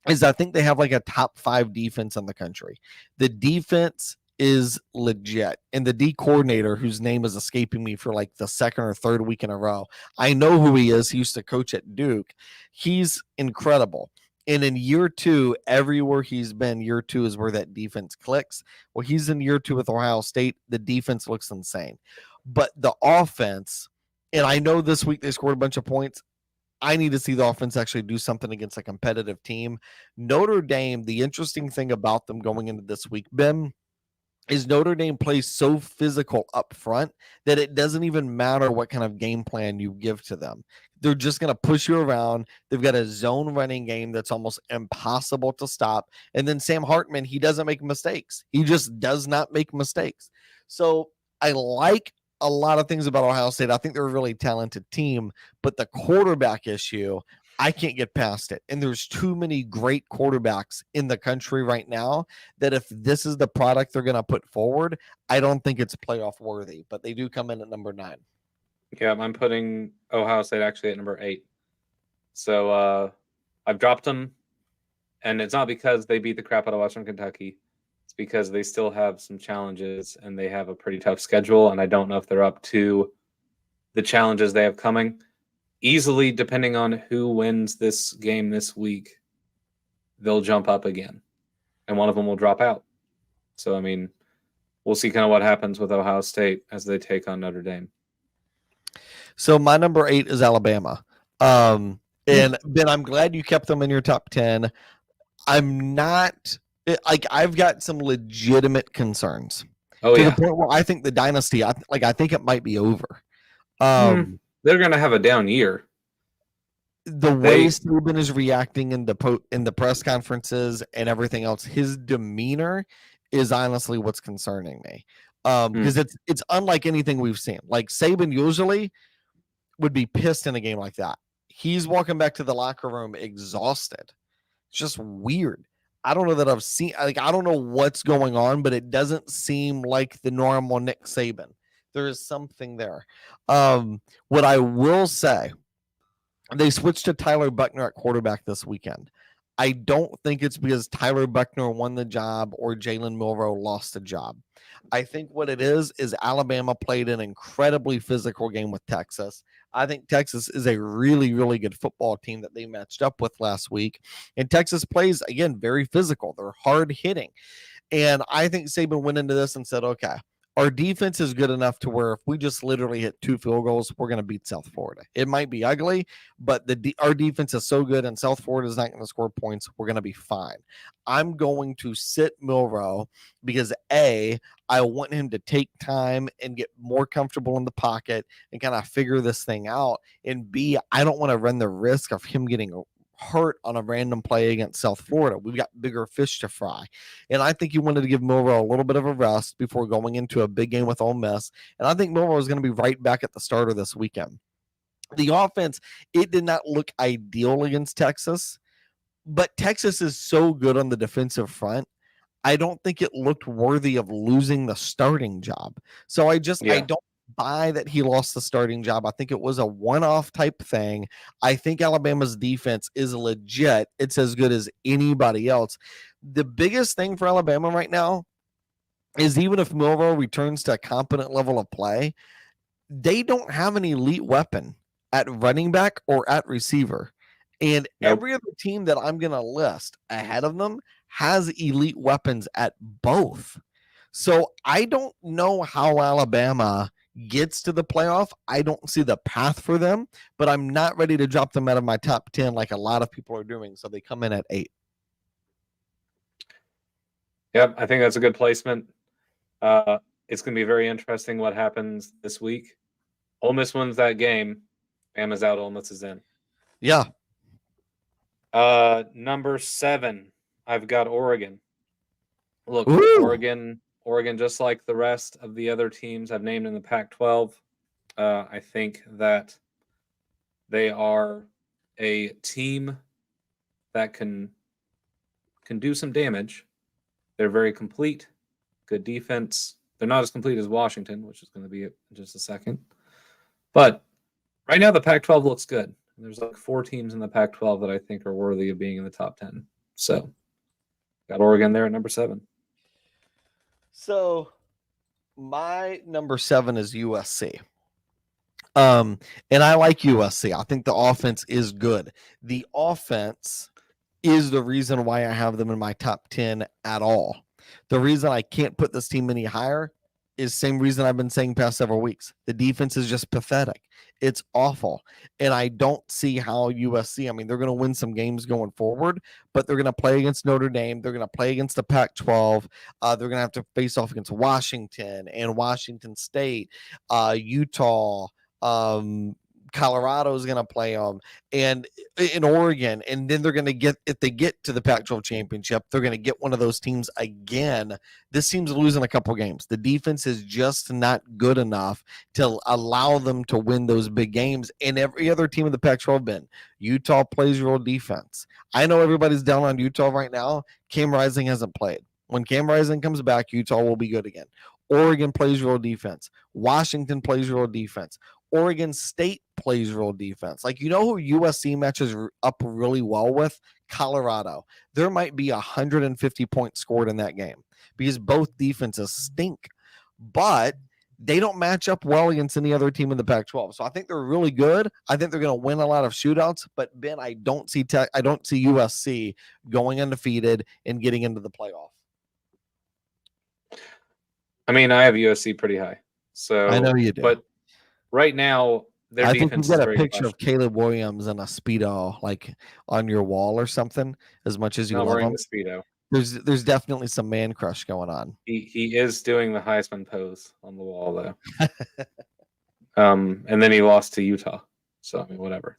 is I think they have like a top 5 defense in the country. The defense is legit. And the D coordinator, whose name is escaping me for like the second or third week in a row, I know who he is. He used to coach at Duke. He's incredible. And in year 2, everywhere he's been, year 2 is where that defense clicks. Well, he's in year 2 with Ohio State. The defense looks insane. But the offense, and I know this week they scored a bunch of points. I need to see the offense actually do something against a competitive team. Notre Dame, the interesting thing about them going into this week, Ben, is Notre Dame plays so physical up front that it doesn't even matter what kind of game plan you give to them. They're just going to push you around. They've got a zone running game that's almost impossible to stop. And then Sam Hartman, he doesn't make mistakes. He just does not make mistakes. So I like a lot of things about Ohio State. I think they're a really talented team, but the quarterback issue, I can't get past it. And there's too many great quarterbacks in the country right now that if this is the product they're going to put forward, I don't think it's playoff worthy, but they do come in at number 9. Yeah, I'm putting Ohio State actually at number 8. So I've dropped them, and it's not because they beat the crap out of Western Kentucky. It's because they still have some challenges, and they have a pretty tough schedule, and I don't know if they're up to the challenges they have coming. Easily, depending on who wins this game this week, they'll jump up again, and one of them will drop out. So, I mean, we'll see kind of what happens with Ohio State as they take on Notre Dame. So my number 8 is Alabama. And Ben, I'm glad you kept them in your top 10. I'm not like, I've got some legitimate concerns. Oh, to yeah. the point where I think the dynasty, I think it might be over. They're going to have a down year. The way Saban is reacting in the press conferences and everything else, his demeanor is honestly what's concerning me. Because it's unlike anything we've seen. Like Saban usually would be pissed in a game like that. He's walking back to the locker room exhausted. It's just weird. I don't know that I've seen, like, I don't know what's going on, but it doesn't seem like the normal Nick Saban. There is something there. What I will say, they switched to Tyler Buchner at quarterback this weekend. I don't think it's because Tyler Buchner won the job or Jalen Milroe lost the job. I think what it is Alabama played an incredibly physical game with Texas. I think Texas is a really, really good football team that they matched up with last week. And Texas plays, again, very physical. They're hard hitting. And I think Saban went into this and said, okay, our defense is good enough to where if we just literally hit 2 field goals, we're going to beat South Florida. It might be ugly, but our defense is so good and South Florida is not going to score points. We're going to be fine. I'm going to sit Milroe because A, I want him to take time and get more comfortable in the pocket and kind of figure this thing out. And B, I don't want to run the risk of him getting hurt on a random play against South Florida. We've got bigger fish to fry. And I think he wanted to give Milroe a little bit of a rest before going into a big game with Ole Miss. And I think Milroe is going to be right back at the starter this weekend. The offense, it did not look ideal against Texas, but Texas is so good on the defensive front. I don't think it looked worthy of losing the starting job. So I don't buy that he lost the starting job. I think it was a one-off type thing. I think Alabama's defense is legit. It's as good as anybody else. The biggest thing for Alabama right now is even if Milroe returns to a competent level of play, they don't have an elite weapon at running back or at receiver. And Nope. every other team that I'm going to list ahead of them has elite weapons at both. So I don't know how Alabama gets to the playoff. I don't see the path for them, but I'm not ready to drop them out of my top 10 like a lot of people are doing. So they come in at 8. Yep, I think that's a good placement. It's going to be very interesting what happens this week. Ole Miss wins that game. Bama's out. Ole Miss is in. Yeah. Number 7, I've got Oregon. Look, Ooh. Oregon, just like the rest of the other teams I've named in the Pac-12, I think that they are a team that can do some damage. They're very complete, good defense. They're not as complete as Washington, which is going to be in just a second. But right now, the Pac-12 looks good. There's like 4 teams in the Pac-12 that I think are worthy of being in the top 10. So, got Oregon there at number 7. So my number 7 is USC. And I like USC. I think the offense is good. The offense is the reason why I have them in my top 10 at all. The reason I can't put this team any higher is same reason I've been saying past several weeks. The defense is just pathetic. It's awful. And I don't see how USC, I mean, they're going to win some games going forward, but they're going to play against Notre Dame. They're going to play against the Pac-12. They're going to have to face off against Washington and Washington State, Utah, Colorado is going to play them, and in Oregon, and then they're going to get, if they get to the Pac-12 championship, they're going to get one of those teams again. This team's losing a couple games. The defense is just not good enough to allow them to win those big games. And every other team in the Pac-12 been. Utah plays real defense. I know everybody's down on Utah right now. Cam Rising hasn't played. When Cam Rising comes back, Utah will be good again. Oregon plays real defense. Washington plays real defense. Oregon State plays real defense. Like, you know who USC matches up really well with? Colorado. There might be 150 points scored in that game because both defenses stink, but they don't match up well against any other team in the Pac-12. So I think they're really good. I think they're going to win a lot of shootouts. But Ben, I don't see USC going undefeated and getting into the playoff. I mean, I have USC pretty high. So I know you do. But right now, their I think defense you've got is a very picture of Caleb Williams in a Speedo, like on your wall or something, as much as you not love wearing him. the Speedo. There's definitely some man crush going on. He is doing the Heisman pose on the wall, though. And then he lost to Utah. So, I mean, whatever.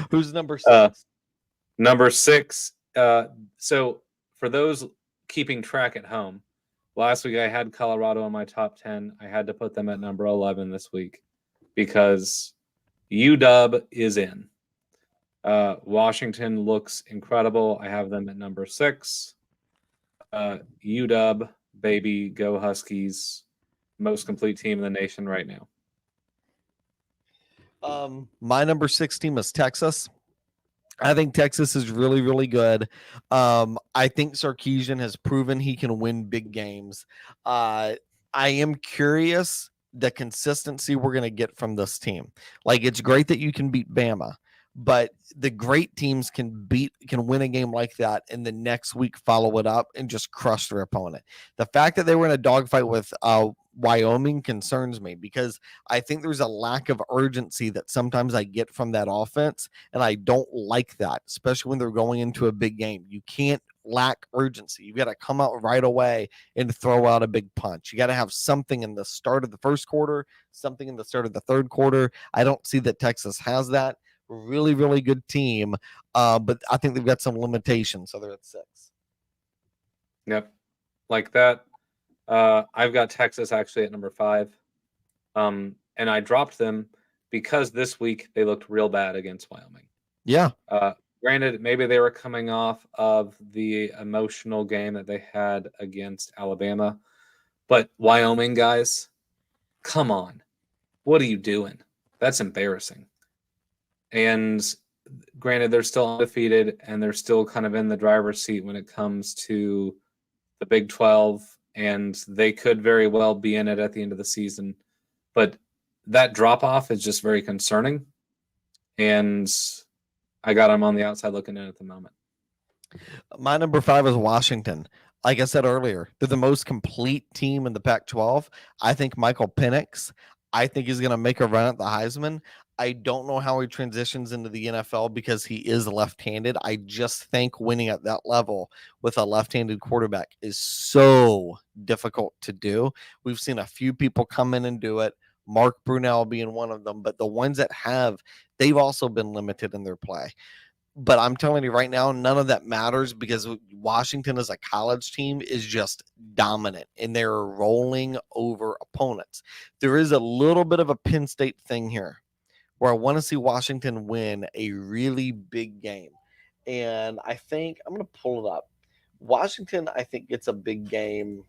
Who's number 6? Number 6. So, for those keeping track at home, last week I had Colorado in my top 10. I had to put them at number 11 this week because UW is in. Washington looks incredible. I have them at number 6. UW, baby, go Huskies. Most complete team in the nation right now. My number 6 team is Texas. I think Texas is really, really good. I think Sarkisian has proven he can win big games. I am curious the consistency we're going to get from this team. Like, it's great that you can beat Bama, but the great teams can win a game like that and the next week follow it up and just crush their opponent. The fact that they were in a dogfight with Wyoming concerns me because I think there's a lack of urgency that sometimes I get from that offense, and I don't like that, especially when they're going into a big game. You can't lack urgency. You've got to come out right away and throw out a big punch. You got to have something in the start of the first quarter, something in the start of the third quarter. I don't see that Texas has that. Really, really good team, but I think they've got some limitations, so they're at 6. Yep, like that. I've got Texas actually at number 5, and I dropped them because this week they looked real bad against Wyoming. Yeah. Granted, maybe they were coming off of the emotional game that they had against Alabama, but Wyoming, guys, Come on. What are you doing? That's embarrassing. And granted, they're still undefeated and they're still kind of in the driver's seat when it comes to the Big 12, and they could very well be in it at the end of the season. But that drop off is just very concerning. And I got them on the outside looking in at the moment. My number 5 is Washington. Like I said earlier, they're the most complete team in the Pac-12. I think Michael Penix, I think he's going to make a run at the Heisman. I don't know how he transitions into the NFL because he is left-handed. I just think winning at that level with a left-handed quarterback is so difficult to do. We've seen a few people come in and do it, Mark Brunell being one of them, but the ones that have, they've also been limited in their play. But I'm telling you right now, none of that matters because Washington as a college team is just dominant and they're rolling over opponents. There is a little bit of a Penn State thing here where I want to see Washington win a really big game. And I think I'm going to pull it up. Washington, I think, gets a big game.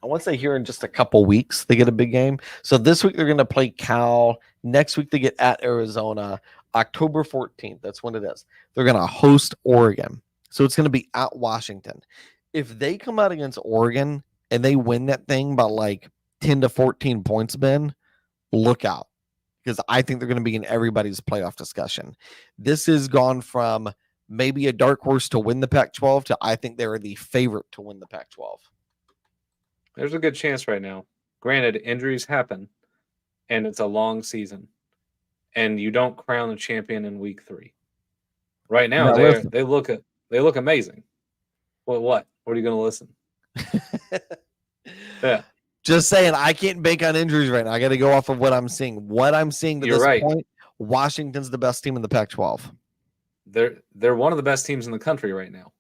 I want to say here in just a couple weeks, they get a big game. So this week they're going to play Cal. Next week they get at Arizona. October 14th, that's when it is. They're going to host Oregon. So it's going to be at Washington. If they come out against Oregon and they win that thing by like 10 to 14 points, Ben, look out. Because I think they're going to be in everybody's playoff discussion. This has gone from maybe a dark horse to win the Pac-12 to I think they're the favorite to win the Pac-12. There's a good chance right now. Granted, injuries happen, and it's a long season, and you don't crown the champion in week 3. Right now, they look amazing. Well, what? What are you going to listen? Yeah. Just saying, I can't bank on injuries right now. I got to go off of what I'm seeing. What I'm seeing to this point, Washington's the best team in the Pac-12. They're one of the best teams in the country right now.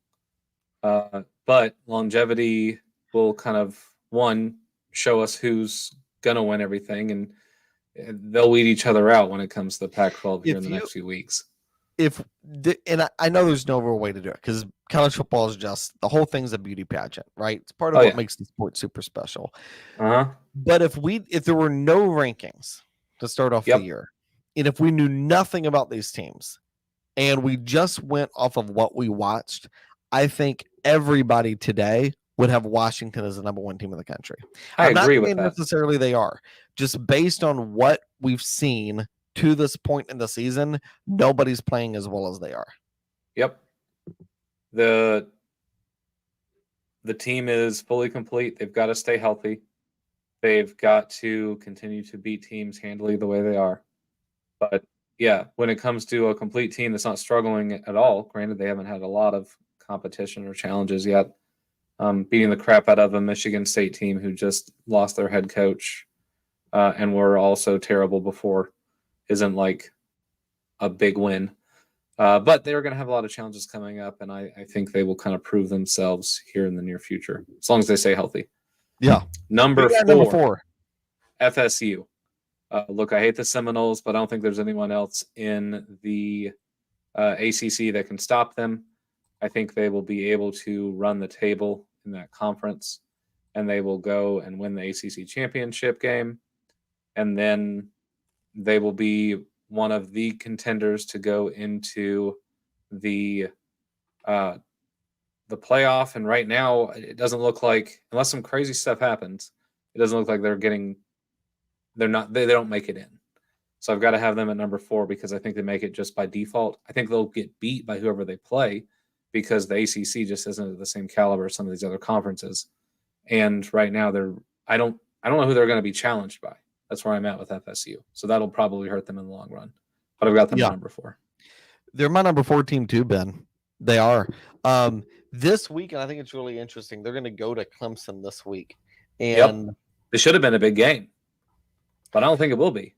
But longevity will kind of show us who's gonna win everything, and they'll weed each other out when it comes to the Pac-12 here in the next few weeks. I know there's no real way to do it because college football is just the whole thing's a beauty pageant, right? It's part of what makes the sport super special. But if there were no rankings to start off the year, and if we knew nothing about these teams, and we just went off of what we watched, I think everybody today would have Washington as the number 1 team in the country. I'm agree with that. Necessarily they are. Just based on what we've seen to this point in the season, nobody's playing as well as they are. Yep. The team is fully complete. They've got to stay healthy. They've got to continue to beat teams handily the way they are. But yeah, when it comes to a complete team that's not struggling at all, granted they haven't had a lot of competition or challenges yet, beating the crap out of a Michigan State team who just lost their head coach and were also terrible before isn't like a big win. But they're going to have a lot of challenges coming up, and I think they will kind of prove themselves here in the near future, as long as they stay healthy. Yeah. Number 4, FSU. Look, I hate the Seminoles, but I don't think there's anyone else in the ACC that can stop them. I think they will be able to run the table in that conference, and they will go and win the ACC championship game, and then they will be one of the contenders to go into the playoff. And right now, it doesn't look like, unless some crazy stuff happens, it doesn't look like they don't make it in. So I've got to have them at number 4 because I think they make it just by default. I think they'll get beat by whoever they play because the ACC just isn't at the same caliber as some of these other conferences. And right now I don't know who they're going to be challenged by. That's where I'm at with FSU. So that'll probably hurt them in the long run. But I've got them at number 4. They're my number 4 team too, Ben. They are. This week, and I think it's really interesting, they're going to go to Clemson this week. And it should have been a big game, but I don't think it will be.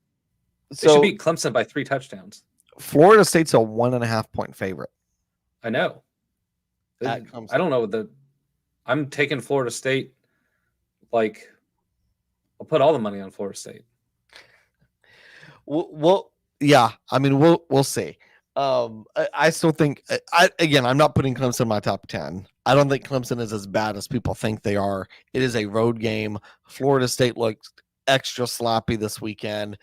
They should beat Clemson by 3 touchdowns. Florida State's a 1.5 point favorite. I know. I don't know. I'm taking Florida State. Like, I'll put all the money on Florida State. Well, yeah. I mean, we'll see. I still think. I'm not putting Clemson in my top 10. I don't think Clemson is as bad as people think they are. It is a road game. Florida State looked extra sloppy this weekend.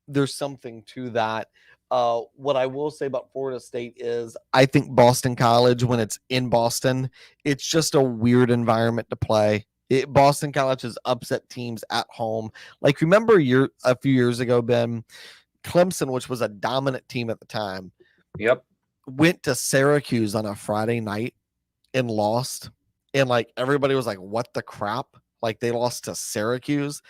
There's something to that. What I will say about Florida State is I think Boston College, when it's in Boston, it's just a weird environment to play. Boston College has upset teams at home. Like, remember a few years ago, Ben, Clemson, which was a dominant team at the time, Yep. went to Syracuse on a Friday night and lost. And like everybody was like, what the crap? Like, they lost to Syracuse.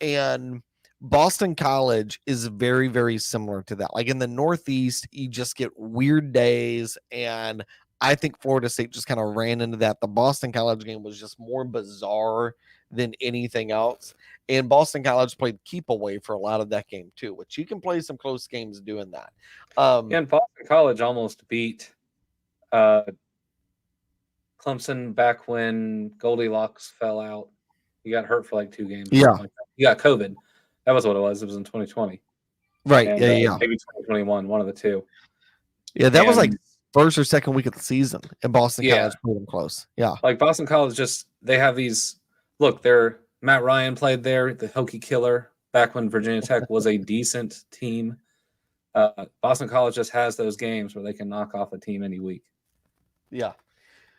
And Boston College is very, very similar to that. Like in the Northeast, you just get weird days. And I think Florida State just kind of ran into that. The Boston College game was just more bizarre than anything else. And Boston College played keep away for a lot of that game too, which you can play some close games doing that. And Boston College almost beat Clemson back when Goldilocks fell out. He got hurt for like 2 games. Yeah. Like he got COVID. That was what it was. It was in 2020. Right. And, yeah. Maybe 2021, one of the two. Yeah, that was like first or second week of the season, and Boston College played them close. Yeah. Like Boston College they have these, look, Matt Ryan played there, the Hokie Killer, back when Virginia Tech was a decent team. Boston College just has those games where they can knock off a team any week. Yeah.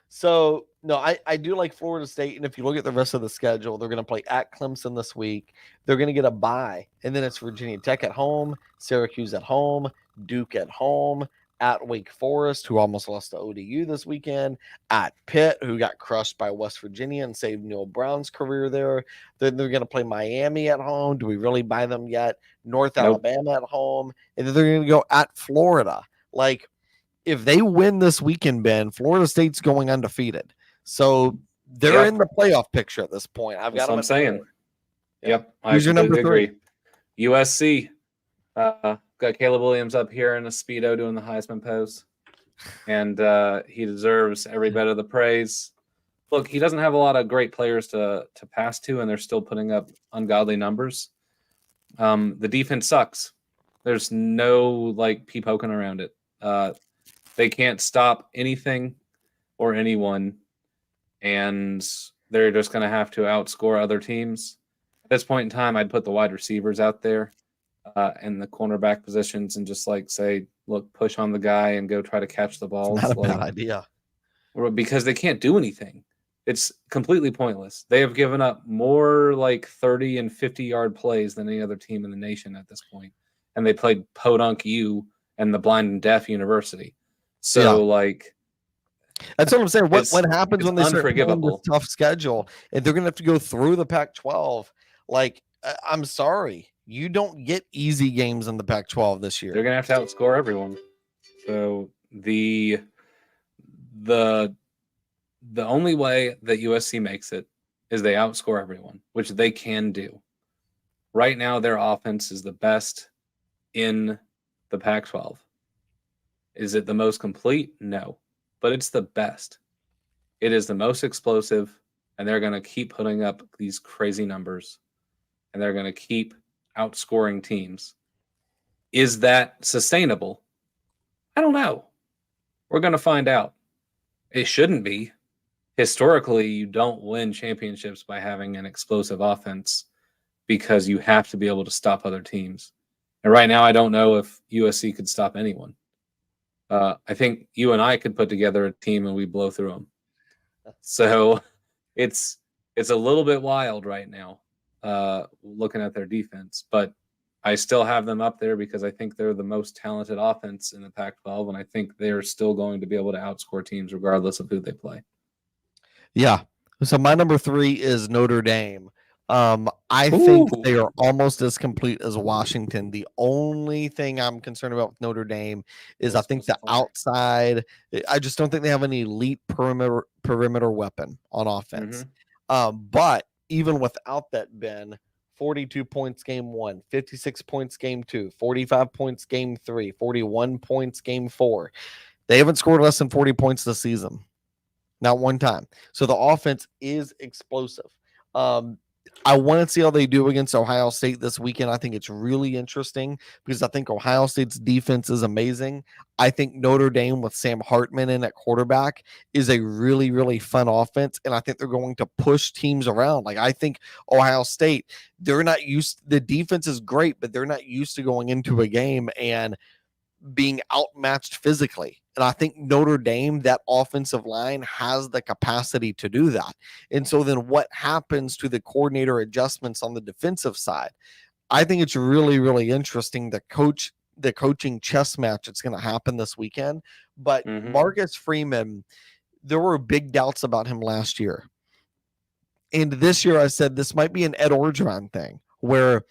So, no, I do like Florida State. And if you look at the rest of the schedule, they're going to play at Clemson this week. They're going to get a bye. And then it's Virginia Tech at home, Syracuse at home, Duke at home, at Wake Forest, who almost lost to ODU this weekend, at Pitt, who got crushed by West Virginia and saved Neil Brown's career there. Then they're going to play Miami at home. Do we really buy them yet? Nope. Alabama at home. And then they're going to go at Florida. Like, if they win this weekend, Ben, Florida State's going undefeated. So they're in the playoff picture at this point. I've got them. I'm saying. Yep. Who's your number 3? USC. Got Caleb Williams up here in a Speedo doing the Heisman pose. And he deserves every bit of the praise. Look, he doesn't have a lot of great players to pass to, and they're still putting up ungodly numbers. The defense sucks. There's no, like, pea poking around it. They can't stop anything or anyone, and they're just going to have to outscore other teams. At this point in time, I'd put the wide receivers out there and the cornerback positions and just like say, look, push on the guy and go try to catch the ball. Not a bad idea. Because they can't do anything. It's completely pointless. They have given up more like 30 and 50-yard plays than any other team in the nation at this point. And they played Podunk U and the Blind and Deaf University. So, like, that's what I'm saying. What happens when they start playing this tough schedule and they're going to have to go through the Pac-12? Like, I'm sorry, you don't get easy games in the Pac-12 this year. They're going to have to outscore everyone. So the only way that USC makes it is they outscore everyone, which they can do. Right now, their offense is the best in the Pac-12. Is it the most complete? No, but it's the best. It is the most explosive, and they're going to keep putting up these crazy numbers, and they're going to keep outscoring teams. Is that sustainable? I don't know. We're going to find out. It shouldn't be. Historically, you don't win championships by having an explosive offense because you have to be able to stop other teams. And right now, I don't know if USC could stop anyone. I think you and I could put together a team and we blow through them. So it's a little bit wild right now, looking at their defense. But I still have them up there because I think they're the most talented offense in the Pac-12, and I think they're still going to be able to outscore teams regardless of who they play. Yeah. So my number 3 is Notre Dame. I think they are almost as complete as Washington. The only thing I'm concerned about with Notre Dame is I think the outside. I just don't think they have an elite perimeter weapon on offense. But even without that, Ben, 42 points game 1, 56 points game 2, 45 points game 3, 41 points game 4. They haven't scored less than 40 points this season. Not one time. So the offense is explosive. I want to see how they do against Ohio State this weekend. I think it's really interesting because I think Ohio State's defense is amazing. I think Notre Dame with Sam Hartman in at quarterback is a really, really fun offense. And I think they're going to push teams around. Like, I think Ohio State, they're not used, the defense is great, but they're not used to going into a game and being outmatched physically. And I think Notre Dame, that offensive line has the capacity to do that. And so then what happens to the coordinator adjustments on the defensive side? I think it's really, really interesting the coaching chess match that's going to happen this weekend. But Marcus Freeman, there were big doubts about him last year. And this year I said this might be an Ed Orgeron thing where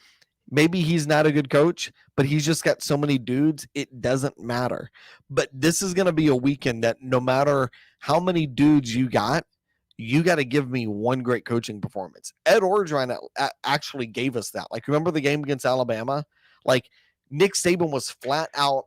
maybe he's not a good coach, but he's just got so many dudes, it doesn't matter. But this is going to be a weekend that no matter how many dudes you got to give me one great coaching performance. Ed Orgeron actually gave us that. Like, remember the game against Alabama? Like, Nick Saban was flat out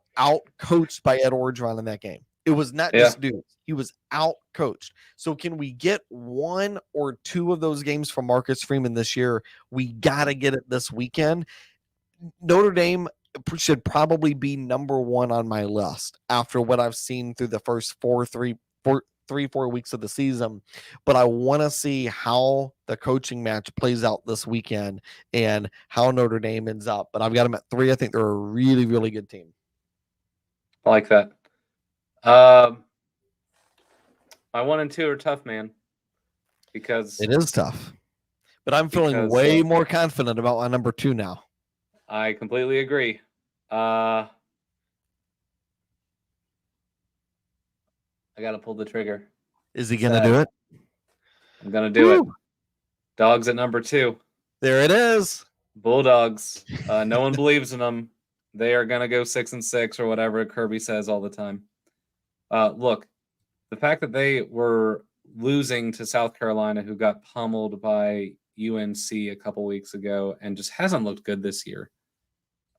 coached by Ed Orgeron in that game. It was not just dudes. He was out coached. So can we get one or two of those games from Marcus Freeman this year? We got to get it this weekend. Notre Dame should probably be number one on my list after what I've seen through the first 4 weeks of the season. But I want to see how the coaching match plays out this weekend and how Notre Dame ends up. But I've got them at 3. I think they're a really, really good team. I like that. My 1 and 2 are tough, man, because it is tough. But I'm feeling way more confident about my number 2 now. I completely agree. I got to pull the trigger. Is he going to do it? I'm going to do it. Dogs at number 2. There it is. Bulldogs. No one believes in them. They are going to go 6-6 or whatever Kirby says all the time. Look, the fact that they were losing to South Carolina, who got pummeled by UNC a couple weeks ago and just hasn't looked good this year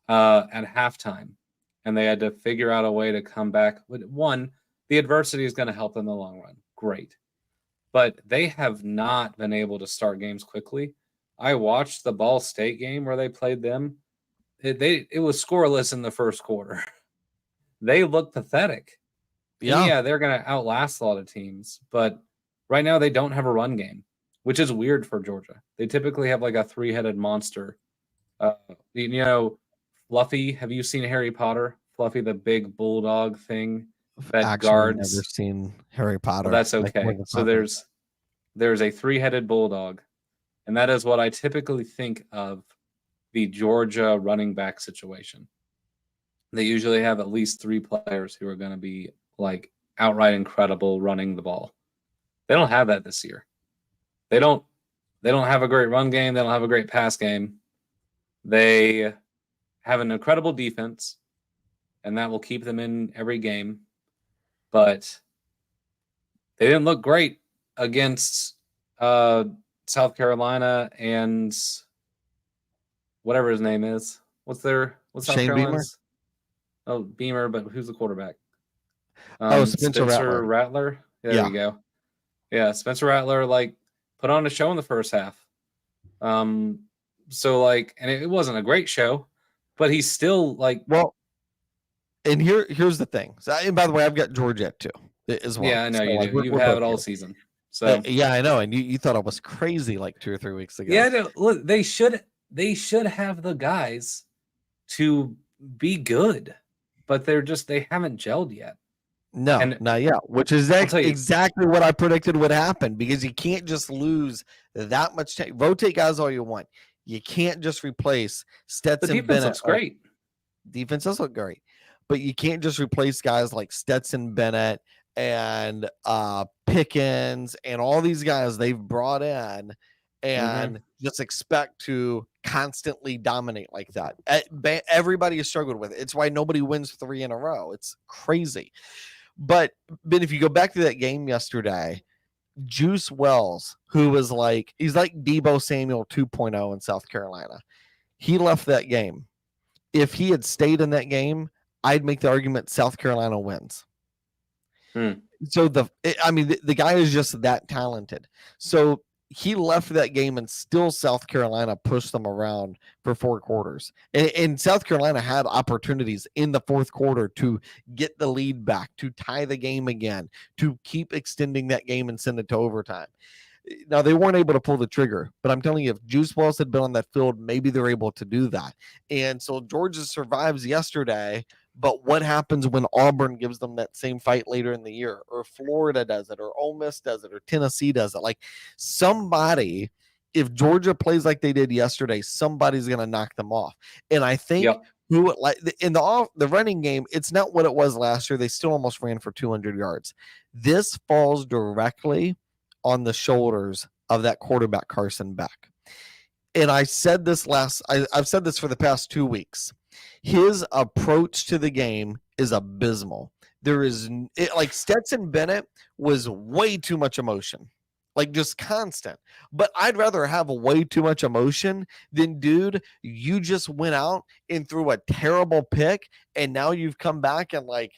at halftime. And they had to figure out a way to come back. One, the adversity is going to help them in the long run. Great. But they have not been able to start games quickly. I watched the Ball State game where they played them. It was scoreless in the first quarter. They look pathetic. Yeah, they're going to outlast a lot of teams. But right now they don't have a run game, which is weird for Georgia. They typically have like a 3-headed monster. Fluffy, have you seen Harry Potter? Fluffy, the big bulldog thing that guards. I've never seen Harry Potter. Well, that's okay. So there's a 3-headed bulldog, and that is what I typically think of the Georgia running back situation. They usually have at least 3 players who are going to be like outright incredible running the ball. They don't have that this year. They don't have a great run game. They don't have a great pass game. They have an incredible defense, and that will keep them in every game. But they didn't look great against South Carolina and whatever his name is. What's South Shane Carolina's? Beamer? Oh, Beamer, but who's the quarterback? Spencer Rattler. There we go. Yeah, Spencer Rattler put on a show in the first half. And it wasn't a great show, but he's still well. And here's the thing. So, and by the way, I've got Georgia at 2 as well. Yeah, I know you do. You have it all season. So yeah, I know. And you thought I was crazy 2 or 3 weeks ago. Yeah, no, look, they should have the guys to be good, but they haven't gelled yet. No, not yet. Which is exactly what I predicted would happen, because you can't just lose that much time. Rotate guys all you want. You can't just replace Stetson Bennett. The defense looks great. Defense does look great. But you can't just replace guys like Stetson Bennett and Pickens and all these guys they've brought in and just expect to constantly dominate like that. Everybody has struggled with it. It's why nobody wins 3 in a row. It's crazy. But if you go back to that game yesterday, Juice Wells, who was he's like Debo Samuel 2.0 in South Carolina, he left that game. If he had stayed in that game, I'd make the argument South Carolina wins. So the guy is just that talented. So he left that game and still South Carolina pushed them around for 4 quarters. And South Carolina had opportunities in the fourth quarter to get the lead back, to tie the game again, to keep extending that game and send it to overtime. Now, they weren't able to pull the trigger, but I'm telling you, if Juice Wells had been on that field, maybe they're able to do that. And so Georgia survives yesterday. But what happens when Auburn gives them that same fight later in the year, or Florida does it, or Ole Miss does it, or Tennessee does it? Like somebody, if Georgia plays like they did yesterday, somebody's going to knock them off. And I think who like in the running game, it's not what it was last year. They still almost ran for 200 yards. This falls directly on the shoulders of that quarterback Carson Beck. And I said this I've said this for the past 2 weeks. His approach to the game is abysmal. Like Stetson Bennett was way too much emotion, like just constant. But I'd rather have way too much emotion than, dude, you just went out and threw a terrible pick, and now you've come back and like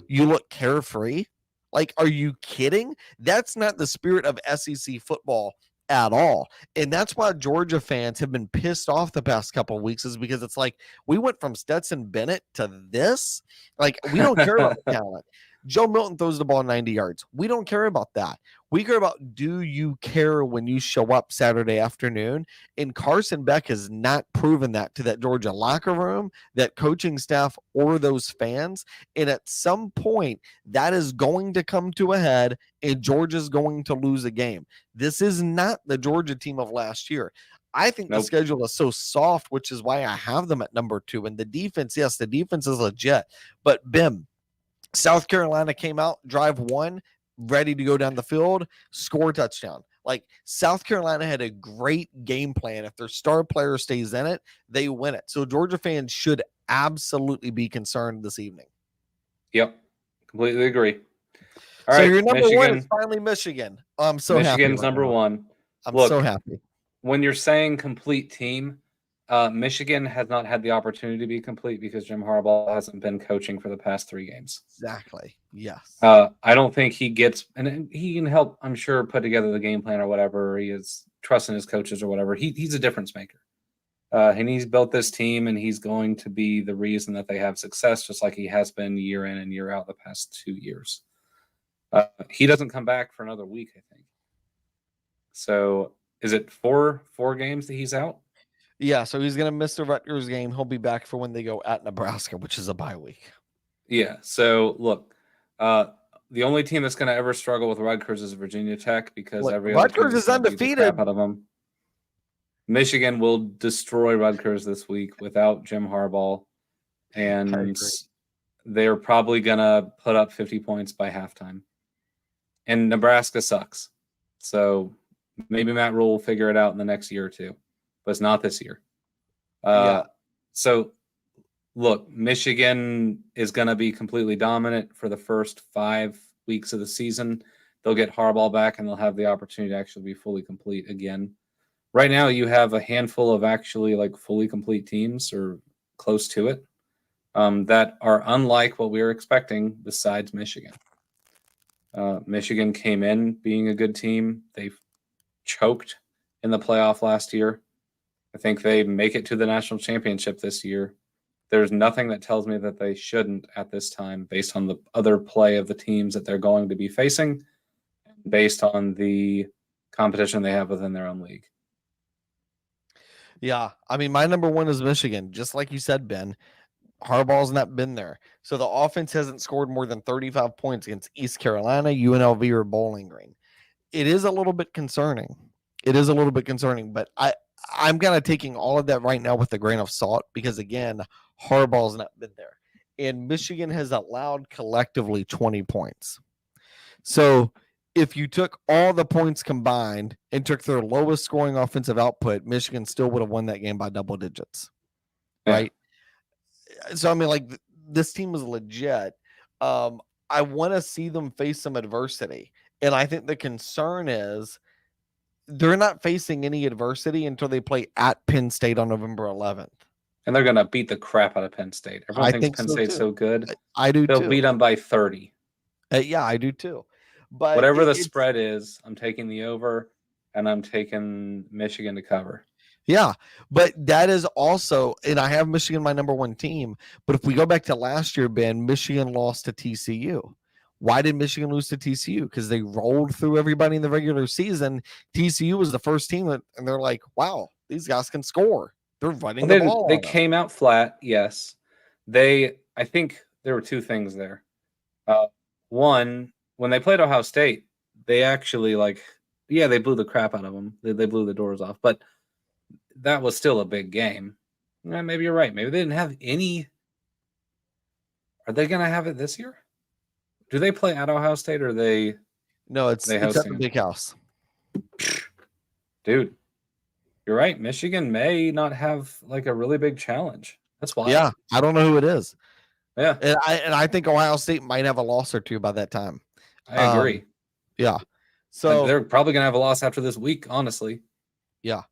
you look carefree. Like, are you kidding? That's not the spirit of SEC football at all. And that's why Georgia fans have been pissed off the past couple of weeks, is because it's like we went from Stetson Bennett to this. Like, we don't care about the talent. Joe Milton throws the ball 90 yards. We don't care about that. We care about, do you care when you show up Saturday afternoon? And Carson Beck has not proven that to that Georgia locker room, that coaching staff, or those fans. And at some point, that is going to come to a head, and Georgia's going to lose a game. This is not the Georgia team of last year. I think the schedule is so soft, which is why I have them at number 2. And the defense, yes, the defense is legit. But Bim, South Carolina came out, drive 1, ready to go down the field, score touchdown. Like, South Carolina had a great game plan. If their star player stays in it, they win it. So Georgia fans should absolutely be concerned this evening. Yep, completely agree. All right, your number Michigan. 1 is finally Michigan. I'm so happy. Michigan's number 1. I'm so happy. When you're saying complete team, Michigan has not had the opportunity to be complete because Jim Harbaugh hasn't been coaching for the past 3 games. Exactly. Yes. I don't think he gets, and he can help, I'm sure, put together the game plan or whatever. He is trusting his coaches or whatever. He's a difference maker. And he's built this team, and he's going to be the reason that they have success, just like he has been year in and year out the past 2 years. He doesn't come back for another week, I think. So is it four games that he's out? Yeah, so he's going to miss the Rutgers game. He'll be back for when they go at Nebraska, which is a bye week. Yeah, so look, the only team that's going to ever struggle with Rutgers is Virginia Tech, because Rutgers is undefeated. Out of them. Michigan will destroy Rutgers this week without Jim Harbaugh, and they're probably going to put up 50 points by halftime. And Nebraska sucks. So maybe Matt Rule will figure it out in the next year or two. But it's not this year. So, look, Michigan is going to be completely dominant for the first 5 weeks of the season. They'll get Harbaugh back, and they'll have the opportunity to actually be fully complete again. Right now, you have a handful of actually like fully complete teams, or close to it, that are unlike what we were expecting besides Michigan. Michigan came in being a good team. They've choked in the playoff last year. I think they make it to the national championship this year. There's nothing that tells me that they shouldn't at this time, based on the other play of the teams that they're going to be facing, based on the competition they have within their own league. Yeah, I mean, my number 1 is Michigan. Just like you said, Ben, Harbaugh's not been there. So the offense hasn't scored more than 35 points against East Carolina, UNLV, or Bowling Green. It is a little bit concerning. But I'm kind of taking all of that right now with a grain of salt, because, again, Harbaugh's not been there. And Michigan has allowed collectively 20 points. So if you took all the points combined and took their lowest scoring offensive output, Michigan still would have won that game by double digits. Right? So, I mean, like, this team is legit. I want to see them face some adversity. And I think the concern is they're not facing any adversity until they play at Penn State on November 11th. And they're going to beat the crap out of Penn State. Everyone thinks Penn State's so good. I do They'll too. beat them by 30. Yeah, I do too. But whatever the spread is, I'm taking the over. and I'm taking Michigan to cover. Yeah, but that is also, and I have Michigan my number one team. But if we go back to last year, Ben, Michigan lost to TCU. Why did Michigan lose to TCU? Because they rolled through everybody in the regular season. TCU was the first team that, and they're like, wow, these guys can score. They're running the ball. They came out flat, yes. I think there were two things there. One, when they played Ohio State, they actually they blew the crap out of them. They blew the doors off, but that was still a big game. Maybe you're right. Maybe they didn't have any. Are they going to have it this year? Do they play at Ohio State or are they? No, it's at the Big House. Dude, you're right. Michigan may not have like a really big challenge. That's why. Yeah, I don't know who it is. Yeah, and I think Ohio State might have a loss or two by that time. I agree. Yeah, so they're probably gonna have a loss after this week. Honestly. Yeah.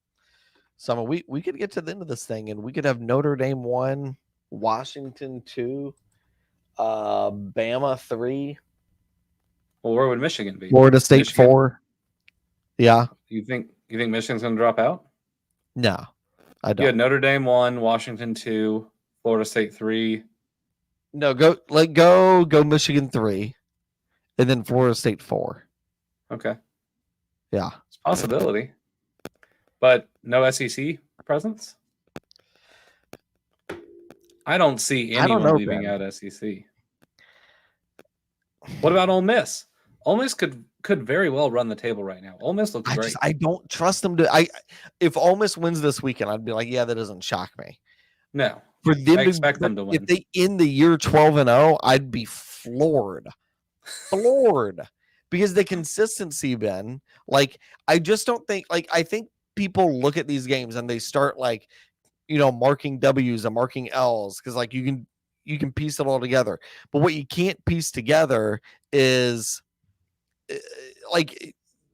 So we could get to the end of this thing and we could have Notre Dame 1, Washington 2, Bama 3. Well, where would Michigan be? Florida State 4. Yeah. You think Michigan's going to drop out? No, I don't. You had Notre Dame 1, Washington 2, Florida State 3. No, go Michigan 3, and then Florida State 4. Okay. Yeah, it's a possibility, but no SEC presence. I don't see anyone leaving out SEC. What about Ole Miss? Ole Miss could very well run the table right now. Ole Miss looks great. I don't trust them to. If Ole Miss wins this weekend, I'd be like, yeah, that doesn't shock me. No, for them I expect them to win. If they end the year 12-0, I'd be floored, because the consistency, Ben. Like, I just don't think. Like, I think people look at these games and they start marking W's and marking L's because you can piece it all together. But what you can't piece together is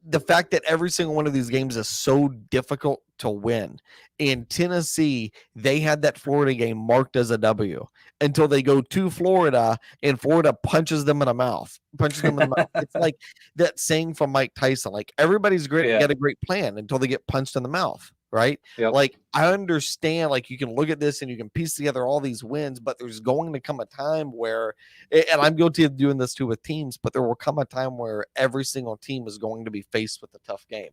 the fact that every single one of these games is so difficult to win. In Tennessee, they had that Florida game marked as a W until they go to Florida and Florida punches them in the mouth. It's like that saying from Mike Tyson, like everybody's great, get a great plan until they get punched in the mouth. Right. Yep. Like, I understand, you can look at this and you can piece together all these wins, but there's going to come a time where, and I'm guilty of doing this too with teams, but there will come a time where every single team is going to be faced with a tough game.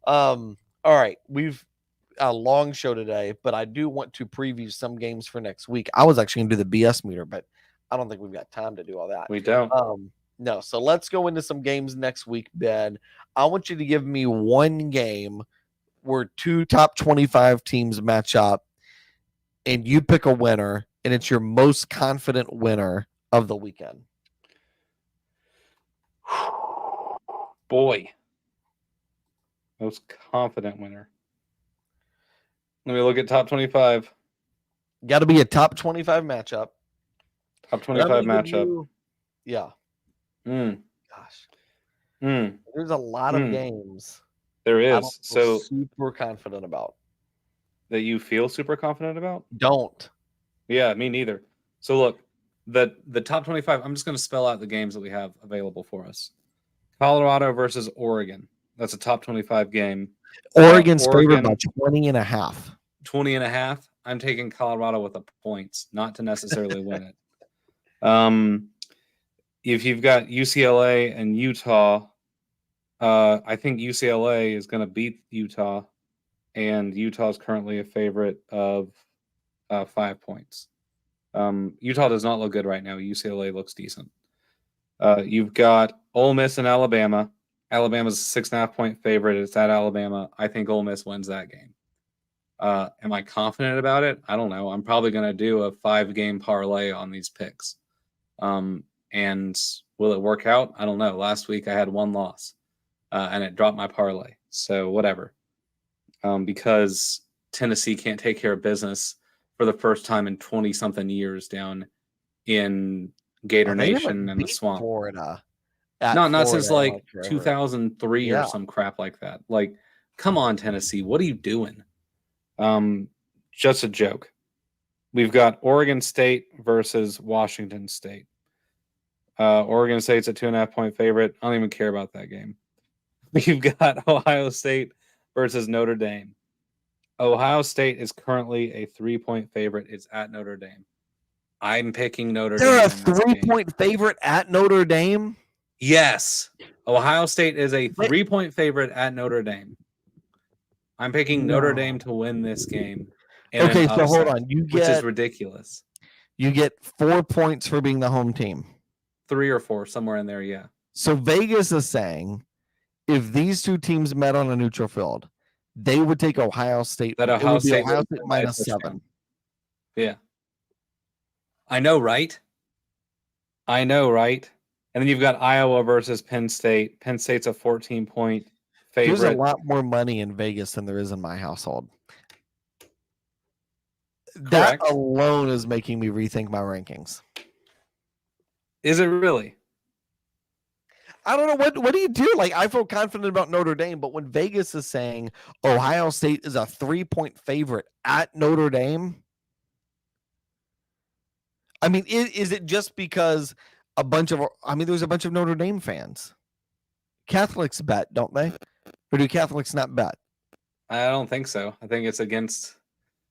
All right. We've a long show today, but I do want to preview some games for next week. I was actually going to do the BS meter, but I don't think we've got time to do all that. We don't. No. So let's go into some games next week, Ben. I want you to give me one game where two top 25 teams match up and you pick a winner and it's your most confident winner of the weekend. Boy. Most confident winner. Let me look at top 25. Got to be a top 25 matchup. Top 25 matchup. Yeah. Gosh. There's a lot of games. There is. So super confident about. That you feel super confident about? Don't. Yeah, me neither. So look, the top 25, I'm just going to spell out the games that we have available for us. Colorado versus Oregon. That's a top 25 game. Oregon's favored by 20.5. 20.5. I'm taking Colorado with the points, not to necessarily win it. If you've got UCLA and Utah, I think UCLA is going to beat Utah, and Utah is currently a favorite of 5 points. Utah does not look good right now. UCLA looks decent. You've got Ole Miss and Alabama. Alabama's a 6.5-point favorite. It's at Alabama. I think Ole Miss wins that game. Am I confident about it? I don't know. I'm probably going to do a 5-game parlay on these picks. And will it work out? I don't know. Last week I had 1 loss. And it dropped my parlay. So whatever. Because Tennessee can't take care of business for the first time in 20-something years down in Gator Nation and the swamp. Florida. Not since 2003 or some crap like that. Like, come on, Tennessee. What are you doing? Just a joke. We've got Oregon State versus Washington State. Oregon State's a 2.5-point favorite. I don't even care about that game. We've got Ohio State versus Notre Dame. Ohio State is currently a 3-point favorite. It's at Notre Dame. I'm picking Notre Dame. They're a in this game. 3-point favorite at Notre Dame. Yes. Ohio State is a 3-point favorite at Notre Dame. I'm picking Notre Dame to win this game. Okay, so hold on. Which is ridiculous. You get 4 points for being the home team. 3 or 4, somewhere in there, yeah. So Vegas is saying if these two teams met on a neutral field, they would take Ohio State. That Ohio State minus 7. Yeah. I know, right? And then you've got Iowa versus Penn State. Penn State's a 14-point favorite. There's a lot more money in Vegas than there is in my household. Correct. That alone is making me rethink my rankings. Is it really? I don't know. What do you do? Like, I feel confident about Notre Dame, but when Vegas is saying Ohio State is a 3-point favorite at Notre Dame, I mean, is it just because there's a bunch of Notre Dame fans. Catholics bet, don't they? Or do Catholics not bet? I don't think so. I think it's against,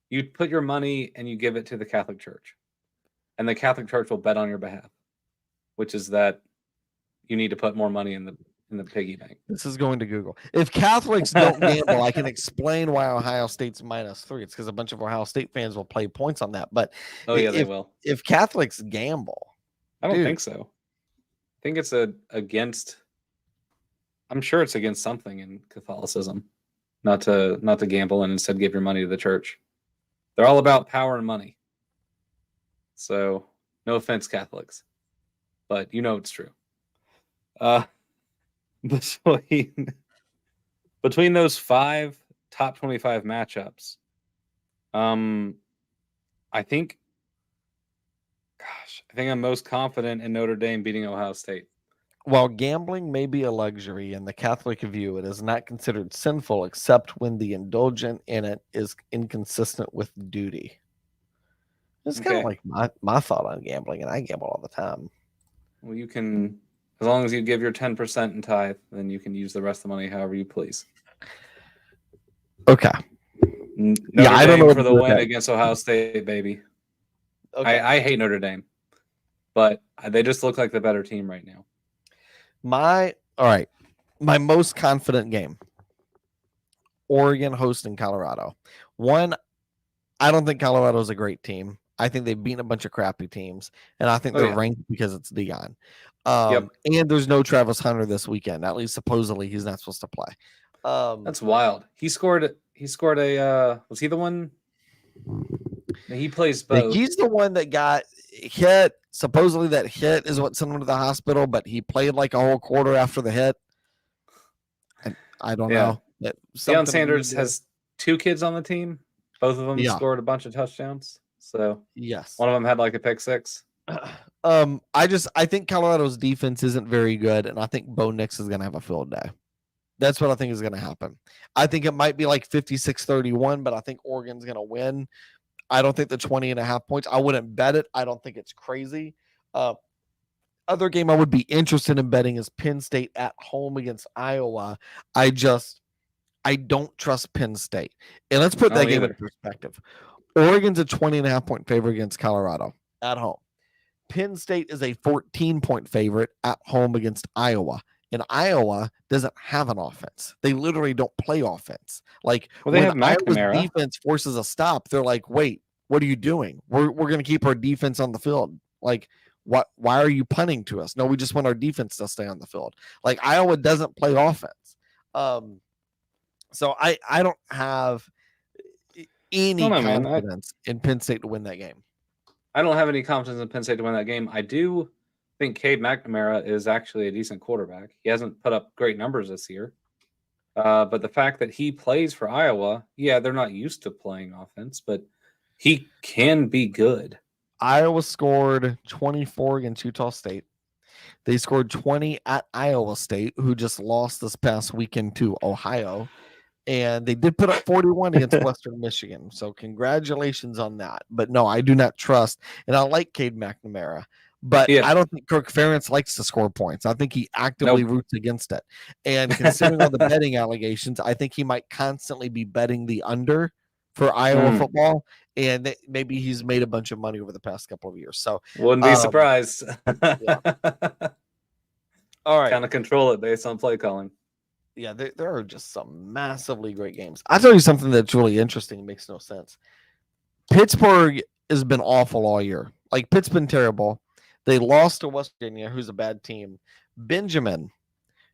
you put your money and you give it to the Catholic Church. And the Catholic Church will bet on your behalf, which is that you need to put more money in the piggy bank. This is going to Google. If Catholics don't gamble, I can explain why Ohio State's -3. It's because a bunch of Ohio State fans will play points on that. But they will. If Catholics gamble, I don't think so. I think it's against. I'm sure it's against something in Catholicism, not to gamble and instead give your money to the church. They're all about power and money. So, no offense, Catholics, but it's true. Between those 5 top 25 matchups, I think I'm most confident in Notre Dame beating Ohio State. While gambling may be a luxury in the Catholic view, it is not considered sinful except when the indulgent in it is inconsistent with duty. It's kind of like my thought on gambling, and I gamble all the time. Well, you can, as long as you give your 10% in tithe, then you can use the rest of the money however you please. Okay. I don't know for the win against Ohio State, baby. Okay. I hate Notre Dame, but they just look like the better team right now. My most confident game, Oregon hosting Colorado. One, I don't think Colorado is a great team. I think they've beaten a bunch of crappy teams, and I think they're ranked because it's Deion. And there's no Travis Hunter this weekend. At least supposedly he's not supposed to play. That's wild. He scored a was he the one? He plays both. He's the one that got hit. Supposedly that hit is what sent him to the hospital, but he played like a whole quarter after the hit. And I don't know. Deion Sanders has 2 kids on the team. Both of them scored a bunch of touchdowns. So yes, one of them had like a pick 6. I think Colorado's defense isn't very good, and I think Bo Nix is going to have a field day. That's what I think is going to happen. I think it might be like 56-31, but I think Oregon's going to win. I don't think the 20.5 points. I wouldn't bet it. I don't think it's crazy. Other game I would be interested in betting is Penn State at home against Iowa. I don't trust Penn State. And let's put that game into perspective. Oregon's a 20.5 point favorite against Colorado at home. Penn State is a 14-point favorite at home against Iowa. And Iowa doesn't have an offense. They literally don't play offense. Like when Iowa's defense forces a stop, they're like, wait, what are you doing? We're going to keep our defense on the field. Like, why are you punting to us? No, we just want our defense to stay on the field. Like Iowa doesn't play offense. So I don't have any confidence in Penn State to win that game. I don't have any confidence in Penn State to win that game. I do think Cade McNamara is actually a decent quarterback. He hasn't put up great numbers this year. But the fact that he plays for Iowa, they're not used to playing offense, but he can be good. Iowa scored 24 against Utah State. They scored 20 at Iowa State, who just lost this past weekend to Ohio. And they did put up 41 against Western Michigan. So congratulations on that. But no, I do not trust. And I like Cade McNamara. But Yeah. I don't think Kirk Ferentz likes to score points. I think he actively roots against it. And considering all the betting allegations, I think he might constantly be betting the under for Iowa football. And maybe he's made a bunch of money over the past couple of years. So wouldn't be surprised. Yeah. All right. Kind of control it based on play calling. Yeah, there are just some massively great games. I'll tell you something that's really interesting. It makes no sense. Pittsburgh has been awful all year. Like, Pitt's been terrible. They lost to West Virginia, who's a bad team. Benjamin,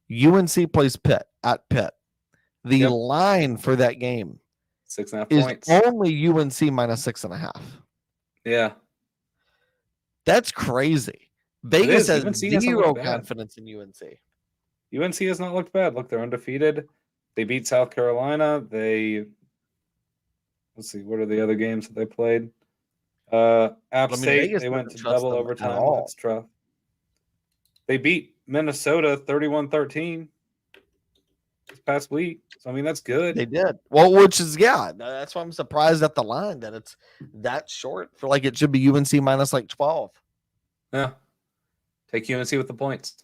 UNC plays Pitt at Pitt. The line for that game 6.5 is points. only UNC minus 6.5. Yeah. That's crazy. Vegas has UNC zero confidence in UNC. UNC has not looked bad. Look, they're undefeated. They beat South Carolina. Let's see, what are the other games that they played? App State, Vegas they went to doesn't trust double them at overtime. all. That's tough. They beat Minnesota 31-13 this past week. So, I mean, that's good. They did. Well, which is, that's why I'm surprised at the line that it's that short. For like it should be UNC minus like 12. Yeah. Take UNC with the points.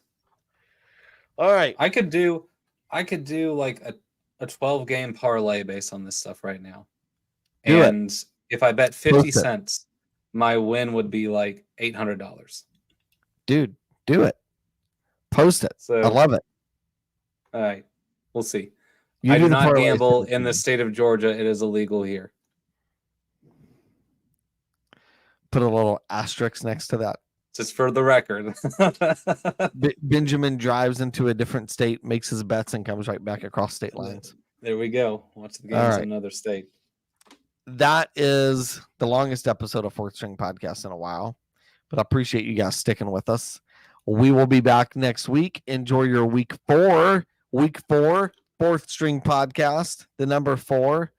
All right. I could do like a 12-game parlay based on this stuff right now. And if I bet 50 cents, my win would be like $800. Dude, do it. Post it. So, I love it. All right. We'll see. You I do not parlay gamble in the state of Georgia. It is illegal here. Put a little asterisk next to that. Just for the record. Benjamin drives into a different state, makes his bets, and comes right back across state lines. There we go. Watch the games in another state. That is the longest episode of Fourth String Podcast in a while, but I appreciate you guys sticking with us. We will be back next week. Enjoy your week 4, Fourth String Podcast, the number 4.